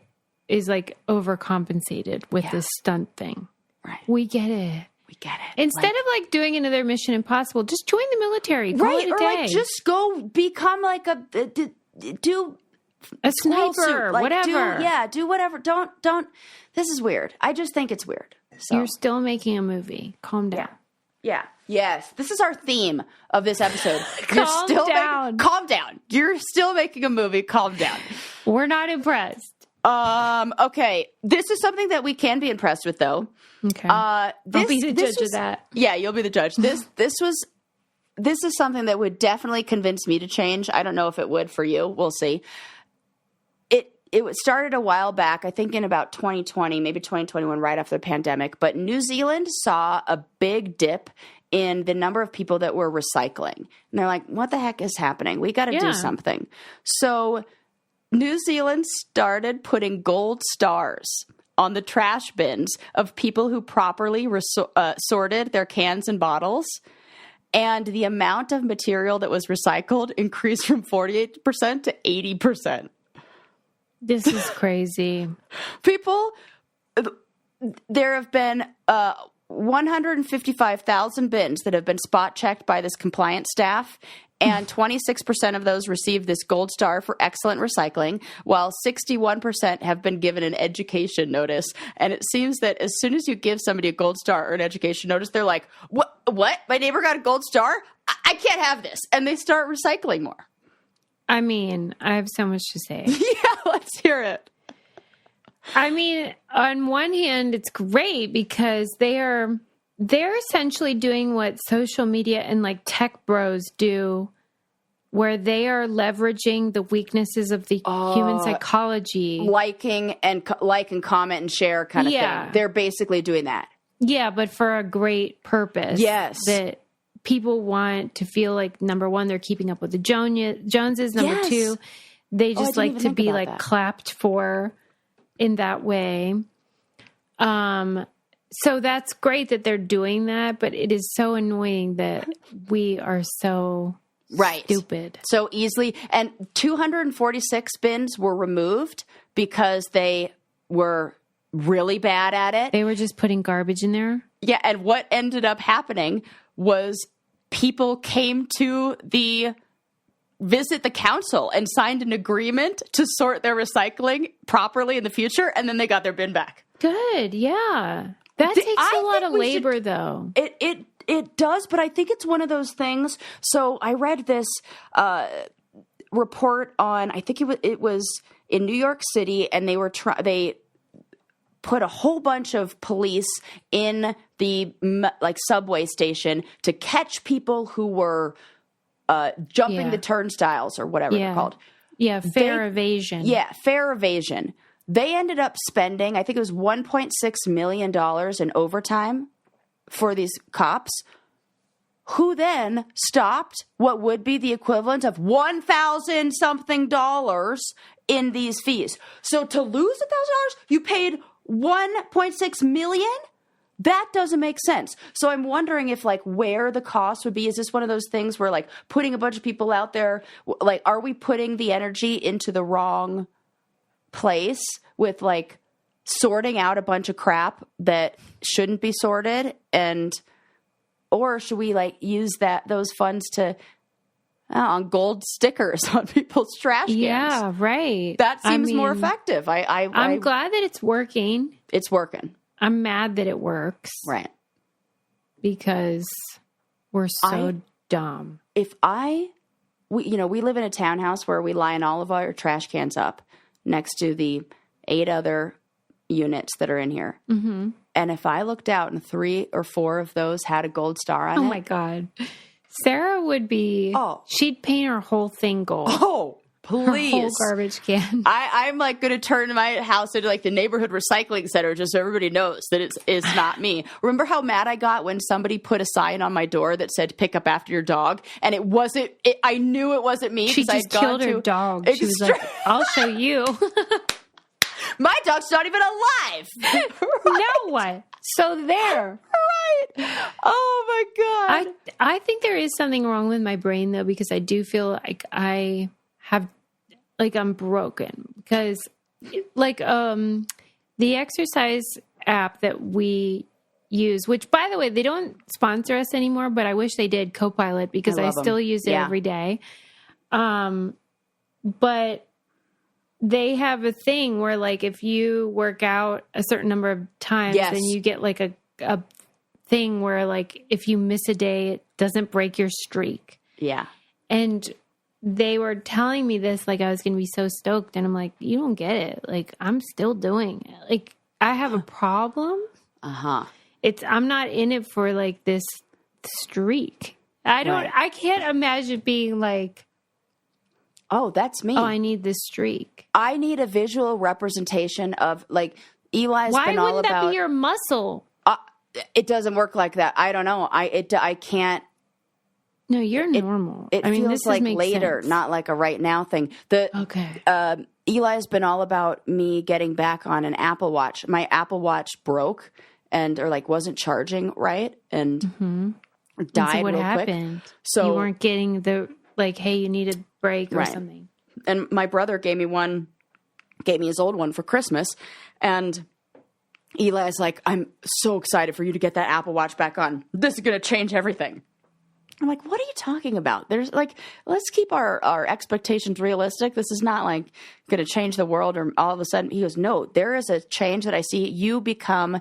is like overcompensated with this stunt thing. Right. We get it. Instead of like doing another Mission Impossible, just join the military. Call it a day. Like just go become like do a sniper, like, whatever. Do whatever. Don't. This is weird. I just think it's weird. So. You're still making a movie. Calm down. Yeah. Yes. This is our theme of this episode. Calm down. Calm down. You're still making a movie. Calm down. We're not impressed. Okay. This is something that we can be impressed with, though. Okay. I'll be the judge of that. Yeah, you'll be the judge. This is something that would definitely convince me to change. I don't know if it would for you. We'll see. It started a while back, I think in about 2020, maybe 2021, right after the pandemic. But New Zealand saw a big dip in the number of people that were recycling. And they're like, what the heck is happening? We got to do something. So New Zealand started putting gold stars on the trash bins of people who properly sorted their cans and bottles. And the amount of material that was recycled increased from 48% to 80%. This is crazy. There have been 155,000 bins that have been spot checked by this compliance staff, and 26% of those received this gold star for excellent recycling, while 61% have been given an education notice. And it seems that as soon as you give somebody a gold star or an education notice, they're like, what? My neighbor got a gold star? I can't have this. And they start recycling more. I mean, I have so much to say. Yeah, let's hear it. I mean, on one hand, it's great because they're essentially doing what social media and like tech bros do, where they are leveraging the weaknesses of the human psychology. Liking and comment and share kind of thing. They're basically doing that. Yeah, but for a great purpose. Yes. That people want to feel like, number one, they're keeping up with the Joneses. Number two, they just like to be like clapped for in that way. So that's great that they're doing that, but it is so annoying that we are so stupid. So easily. And 246 bins were removed because they were really bad at it. They were just putting garbage in there. Yeah, and what ended up happening was people came to visit the council and signed an agreement to sort their recycling properly in the future, and then they got their bin back. Good, yeah. That takes a lot of labor, though. It does, but I think it's one of those things. So I read this report on, I think it was in New York City, and they put a whole bunch of police in the subway station to catch people who were jumping the turnstiles or whatever they're called. Yeah, fare evasion. Yeah, fare evasion. They ended up spending, I think it was $1.6 million in overtime for these cops, who then stopped what would be the equivalent of $1,000 something in these fees. So to lose $1,000, you paid $1.6 million? That doesn't make sense. So I'm wondering if where the cost would be. Is this one of those things where putting a bunch of people out there, are we putting the energy into the wrong place with sorting out a bunch of crap that shouldn't be sorted, or should we use those funds to on gold stickers on people's trash cans? Yeah, right. That seems more effective. I'm glad that it's working. It's working. I'm mad that it works. Right. Because we're so dumb. We live in a townhouse where we line all of our trash cans up next to the 8 other units that are in here. Mm-hmm. And if I looked out and 3 or 4 of those had a gold star on it. Oh my God. Sarah would be, she'd paint her whole thing gold. Oh, please. Her whole garbage can. I'm going to turn my house into the neighborhood recycling center just so everybody knows that it's not me. Remember how mad I got when somebody put a sign on my door that said pick up after your dog? And it wasn't, I knew it wasn't me. She just killed her dog. She was like, I'll show you. My dog's not even alive. Right. Now what? So there. Right. Oh my God. I think there is something wrong with my brain though, because I do feel like I have, I'm broken because the exercise app that we use, which by the way, they don't sponsor us anymore, but I wish they did, Copilot, because I still use it every day. But they have a thing where if you work out a certain number of times, then you get a thing where if you miss a day, it doesn't break your streak. Yeah. And they were telling me this, I was going to be so stoked. And I'm like, you don't get it. I'm still doing it. I have a problem. Uh-huh. I'm not in it for this streak. I can't imagine being oh, that's me. Oh, I need this streak. I need a visual representation of Eli's Why been all wouldn't about. that be your muscle? It doesn't work like that. I don't know. I can't. No, you're normal. It feels later, sense. not a right now thing. Okay. Eli's been all about me getting back on an Apple Watch. My Apple Watch broke or wasn't charging right and died so what real happened? Quick. So you weren't getting the hey, you need a break or something. And my brother gave me his old one for Christmas, and Eli's like, I'm so excited for you to get that Apple Watch back on. This is going to change everything. I'm like, what are you talking about? There's let's keep our expectations realistic. This is not going to change the world or all of a sudden. He goes, no, there is a change that I see. You become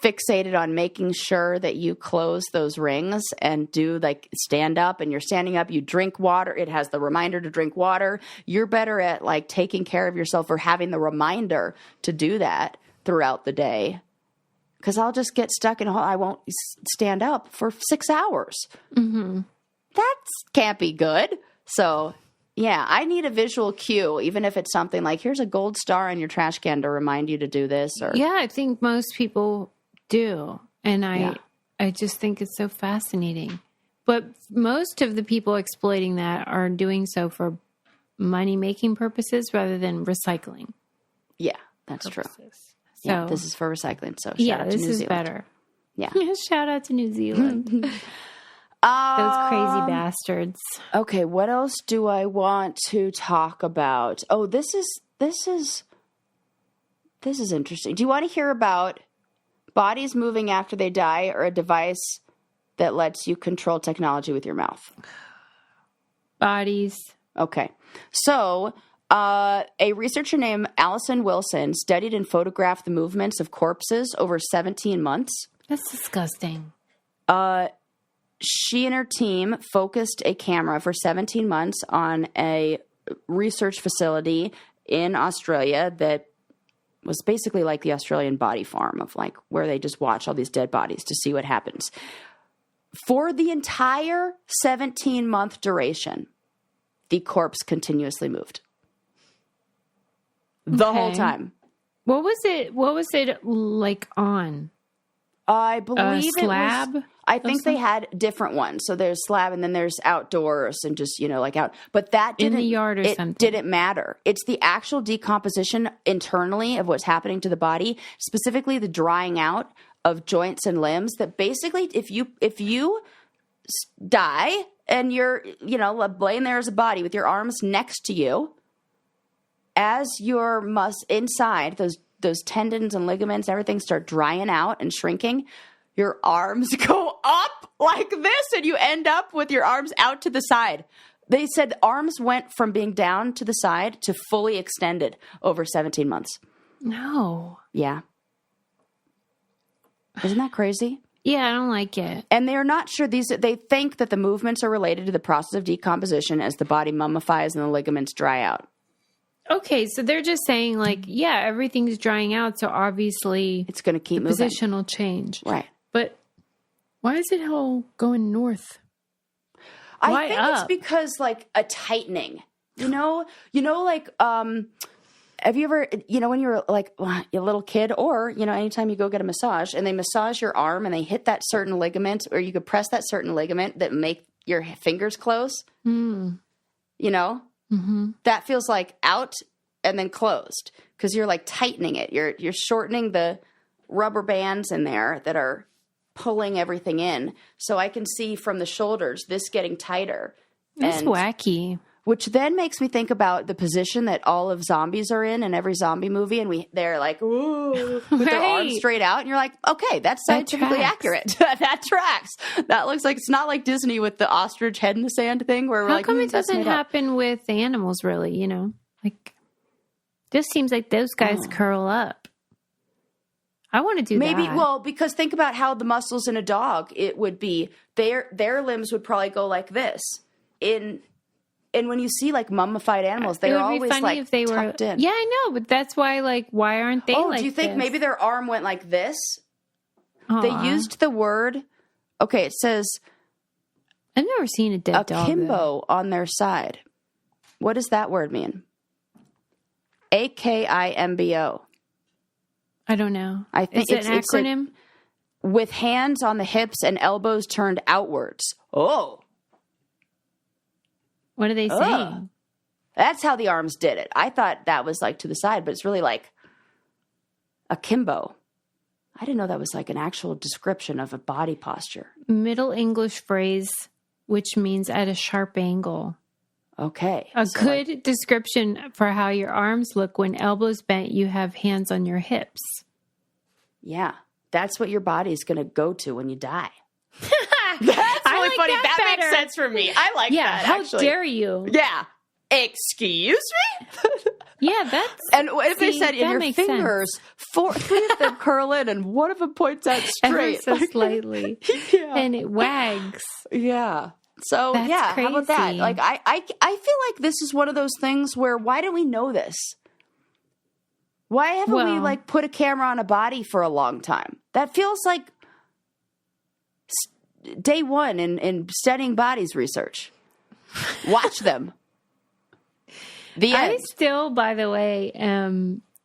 fixated on making sure that you close those rings and do stand up, and you're standing up, you drink water. It has the reminder to drink water. You're better at taking care of yourself or having the reminder to do that throughout the day. Because I'll just get stuck in a hole. I won't stand up for 6 hours. Mm-hmm. That can't be good. So, yeah, I need a visual cue, even if it's something here's a gold star on your trash can to remind you to do this. Or yeah, I think most people do. And I just think it's so fascinating. But most of the people exploiting that are doing so for money-making purposes rather than recycling. Yeah, that's purposes. True. So, yeah, this is for recycling. So shout out to New Zealand. This is better. Yeah. Shout out to New Zealand. Those crazy bastards. Okay, what else do I want to talk about? Oh, this is This is interesting. Do you want to hear about bodies moving after they die or a device that lets you control technology with your mouth? Bodies. Okay. So a researcher named Allison Wilson studied and photographed the movements of corpses over 17 months. That's disgusting. She and her team focused a camera for 17 months on a research facility in Australia that was basically like the Australian body farm of like where they just watch all these dead bodies to see what happens. For the entire 17-month duration, the corpse continuously moved. The whole time. What was it like on? I believe a slab? I think they had different ones. So there's slab and then there's outdoors and just, like out. But that didn't, in the yard or something. Didn't matter. It's the actual decomposition internally of what's happening to the body, specifically the drying out of joints and limbs, that basically if you die and you're, laying there as a body with your arms next to you, as your inside, those tendons and ligaments, everything start drying out and shrinking, your arms go up like this and you end up with your arms out to the side. They said arms went from being down to the side to fully extended over 17 months. No. Yeah. Isn't that crazy? Yeah, I don't like it. And they're not sure they think that the movements are related to the process of decomposition as the body mummifies and the ligaments dry out. Okay, so they're just saying everything's drying out, so obviously it's going to keep moving. Position will change. Right. But why is it all going north? I think it's because a tightening. Have you ever, when you're a little kid or, anytime you go get a massage and they massage your arm and they hit that certain ligament or you could press that certain ligament that make your fingers close, Mm-hmm. That feels like out and then closed because you're tightening it. You're shortening the rubber bands in there that are pulling everything in. So I can see from the shoulders this getting tighter. That's wacky. Which then makes me think about the position that all of zombies are in every zombie movie. And they're ooh, with their arms straight out. And you're like, okay, that's scientifically accurate. That tracks. That looks like, it's not like Disney with the ostrich head in the sand thing where we're How come it doesn't happen with animals really, this seems like those guys curl up. I want to do that. Maybe, well, because think about how the muscles in a dog, it would be, their limbs would probably go like this. And when you see mummified animals, they're always if they tucked in. Yeah, I know, but that's why why aren't they do you think maybe their arm went like this? Aww. They used the word. Okay, it says I've never seen a dead dog. Akimbo on their side. What does that word mean? AKIMBO. I don't know. I think it's an acronym. With hands on the hips and elbows turned outwards. Oh. What are they saying? That's how the arms did it. I thought that was to the side, but it's really akimbo. I didn't know that was an actual description of a body posture. Middle English phrase, which means at a sharp angle. Okay. A good description for how your arms look when elbows bent, you have hands on your hips. Yeah. That's what your body's going to go to when you die. That's really funny. That makes sense for me. I like that, actually. How dare you? Yeah. Excuse me? Yeah, that's... And if they said in your fingers, 3 of them curl in and one of them points out straight. Ever so slightly. Yeah. And it wags. Yeah. So, that's crazy. How about that? I feel like this is one of those things where why don't we know this? Why haven't we put a camera on a body for a long time? That feels like day one in studying bodies research. Watch them. The end. I still, by the way,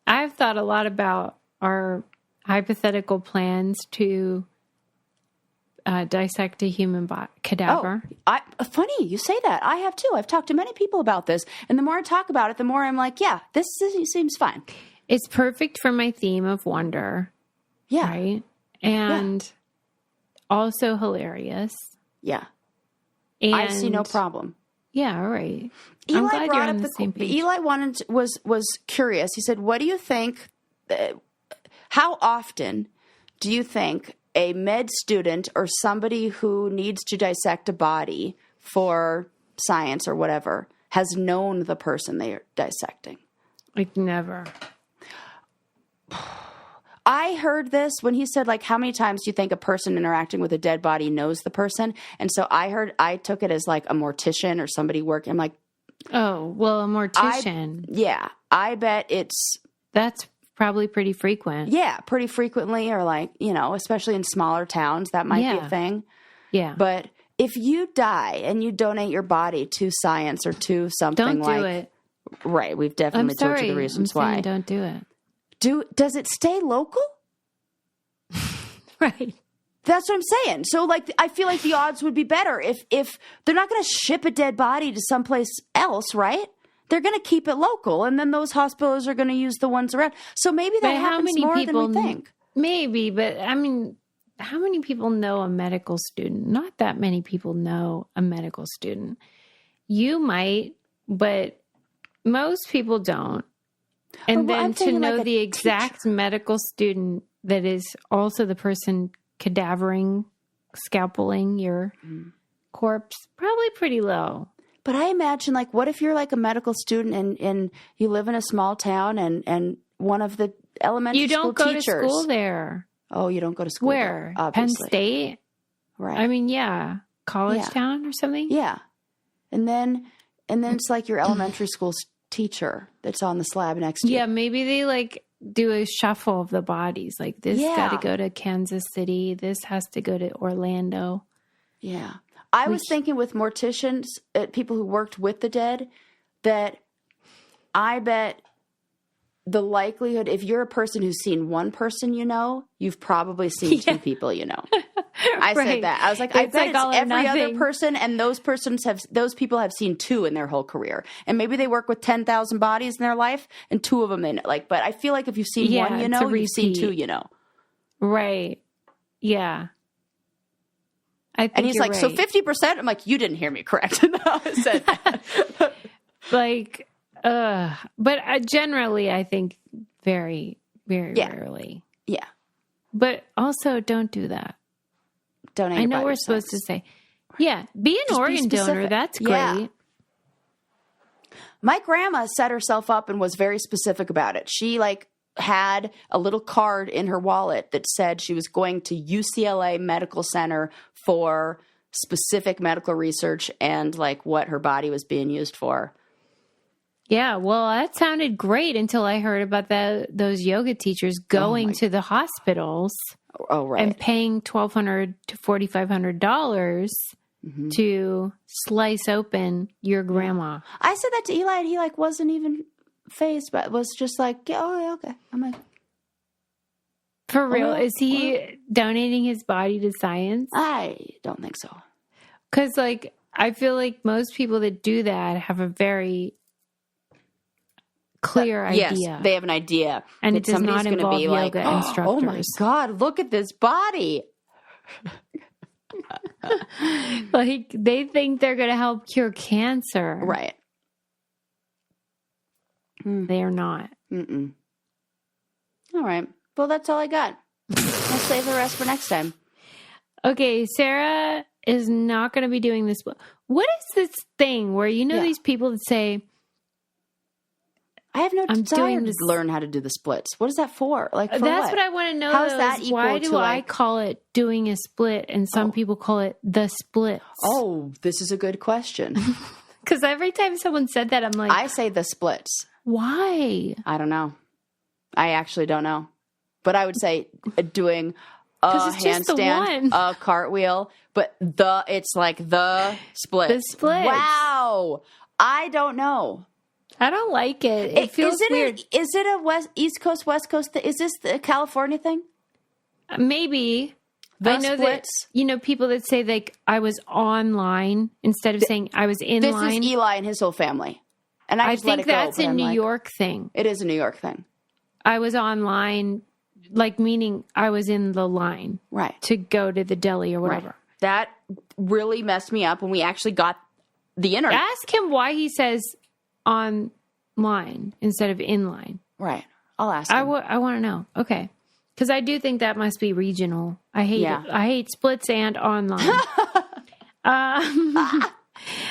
I've thought a lot about our hypothetical plans to dissect a human cadaver. Funny you say that. I have too. I've talked to many people about this. And the more I talk about it, the more I'm like, yeah, this seems fine. It's perfect for my theme of wonder. Yeah. Right? And also hilarious. Yeah. And I see no problem. Yeah, all right. Eli was curious. He said, what do you think how often do you think a med student or somebody who needs to dissect a body for science or whatever has known the person they are dissecting? Like never. I heard this when he said, like, how many times do you think a person interacting with a dead body knows the person? And so I took it as like a mortician or somebody working. I'm like, oh, well, a mortician. I bet that's probably pretty frequent. Yeah, pretty frequently, or like, especially in smaller towns, that might be a thing. Yeah. But if you die and you donate your body to science or to something don't do it. Right, we've definitely told you the reasons why. Don't do it. Does it stay local? Right. That's what I'm saying. So, like, I feel like the odds would be better if they're not going to ship a dead body to someplace else, right? They're going to keep it local, and then those hospitals are going to use the ones around. So maybe that happens more than we think. Maybe, but I mean, how many people know a medical student? Not that many people know a medical student. You might, but most people don't. And then to know like the exact medical student that is also the person cadavering, scalpeling your corpse, probably pretty low. But I imagine, like, what if you're like a medical student and you live in a small town and one of the elementary school teachers. You don't go to school there. Oh, you don't go to school where? there, obviously. Penn State? Right. I mean, yeah. College town or something? Yeah. And then it's like your elementary school teacher that's on the slab next to you. Yeah, maybe they like do a shuffle of the bodies. Like this got to go to Kansas City. This has to go to Orlando. Yeah. I was thinking with morticians, people who worked with the dead, that I bet the likelihood, if you're a person who's seen one person you've probably seen two people I said that. I was like, I bet it's every other person, and those people have seen two in their whole career. And maybe they work with 10,000 bodies in their life, and two of them but I feel like if you've seen one, you've seen two, Right. Yeah. And he's like, so 50%? I'm like, you didn't hear me correct. No, I said that. Like, but generally, I think very, very rarely. Yeah. But also, don't do that. Donate. I know we're supposed to say, be an organ donor. That's great. Yeah. My grandma set herself up and was very specific about it. She had a little card in her wallet that said she was going to UCLA Medical Center for specific medical research and what her body was being used for. Yeah, well, that sounded great until I heard about those yoga teachers going to the hospitals and paying $1,200 to $4,500 to slice open your grandma. I said that to Eli, and he wasn't even phased, but was just like, oh, yeah, okay. I'm like, for real? Is he donating his body to science? I don't think so. Because, I feel like most people that do that have a very clear idea. Yes, they have an idea. And it does not involve yoga instructors. Oh, my God, look at this body. They think they're going to help cure cancer. Right. They are not. Mm-mm. All right. Well, that's all I got. I'll save the rest for next time. Okay, Sarah is not going to be doing this. What is this thing where these people that say, I have no desire to learn how to do the splits. What is that for? That's what I want to know. How is that equal why to do I call it doing a split and some people call it the splits? Oh, this is a good question. Because every time someone said that, I'm like, I say the splits. Why? I don't know. I actually don't know. But I would say doing a handstand, a cartwheel, but it's like the splits. The splits. Wow. I don't know. I don't like it. It feels weird. Is it a East Coast, West Coast? Is this the California thing? Maybe. I know splits? That, people that say I was online instead of saying I was in line. This is Eli and his whole family. And I think that's a New York thing. It is a New York thing. I was online, meaning I was in the line. Right. To go to the deli or whatever. Right. That really messed me up when we actually got the internet. Ask him why he says online instead of in line. Right. I'll ask I him. want to know. Okay. Because I do think that must be regional. I hate it. I hate splits and online.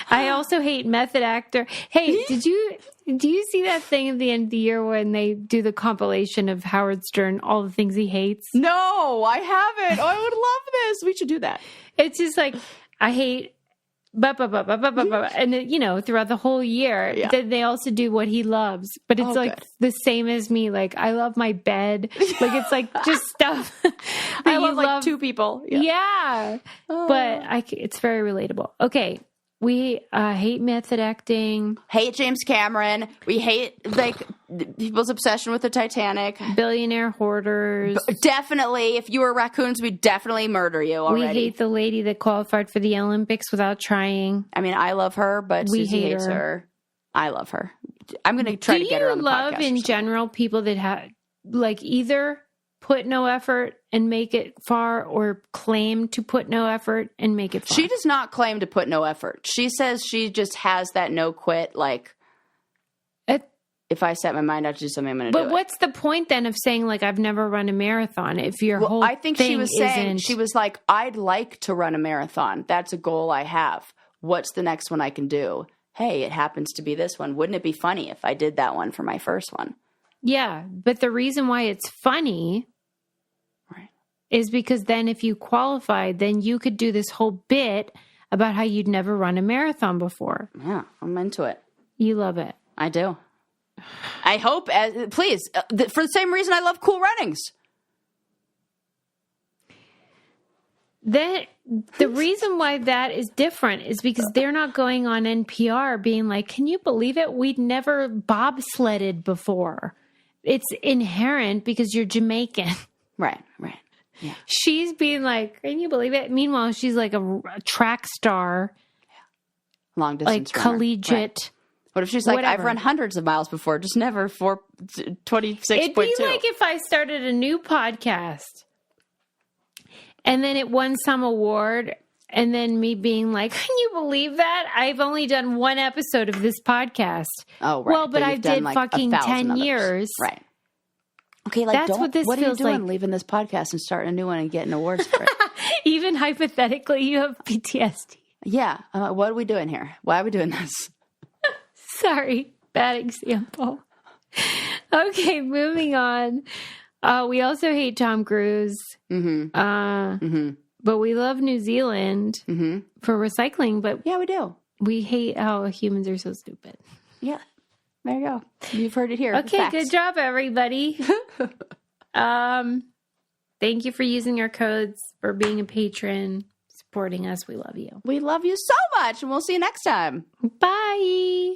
I also hate method actor. Hey, do you see that thing at the end of the year when they do the compilation of Howard Stern, all the things he hates? No, I haven't. Oh, I would love this. We should do that. It's just like, I hate, and throughout the whole year, then they also do what he loves. But it's like the same as me. Like, I love my bed. Like, it's like just stuff that I love like two people. Yeah. But it's very relatable. Okay. We hate method acting. Hate James Cameron. We hate like people's obsession with the Titanic. Billionaire hoarders. Definitely. If you were raccoons, we'd definitely murder you already. We hate the lady that qualified for the Olympics without trying. I mean, I love her, but Susie hates her. I love her. I'm going to try to get her on the podcast. Do you love in general people that have like either put no effort and make it far or claim to put no effort and make it far? She does not claim to put no effort. She says she just has that no quit, like, if I set my mind out to do something, I'm going to do it. But what's the point then of saying, like, I've never run a marathon if your whole I think thing she was saying, she was like, I'd like to run a marathon. That's a goal I have. What's the next one I can do? Hey, it happens to be this one. Wouldn't it be funny if I did that one for my first one? Yeah, but the reason why it's funny is because then if you qualified, then you could do this whole bit about how you'd never run a marathon before. Yeah, I'm into it. You love it. I do. I hope, please, for the same reason I love Cool Runnings. The reason why that is different is because they're not going on NPR being like, can you believe it? We'd never bobsledded before. It's inherent because you're Jamaican. Right. Yeah. She's being like, can you believe it? Meanwhile, she's like a track star. Yeah. Long distance like runner. collegiate. Right. What if she's like, I've run hundreds of miles before, just never 26.2. It'd be like if I started a new podcast and then it won some award and then me being like, can you believe that? I've only done one episode of this podcast. Oh, right. Well, but I did like fucking 10 others. Right. Okay, like, that's what this what feels are you doing like. Leaving this podcast and starting a new one and getting awards for it? Even hypothetically, you have PTSD. Yeah. What are we doing here? Why are we doing this? Sorry. Bad example. Okay, moving on. We also hate Tom Cruise. But we love New Zealand for recycling. But yeah, we do. We hate how humans are so stupid. Yeah. There you go. You've heard it here. Okay, good job, everybody. Thank you for using our codes, for being a patron, supporting us. We love you. We love you so much, and we'll see you next time. Bye.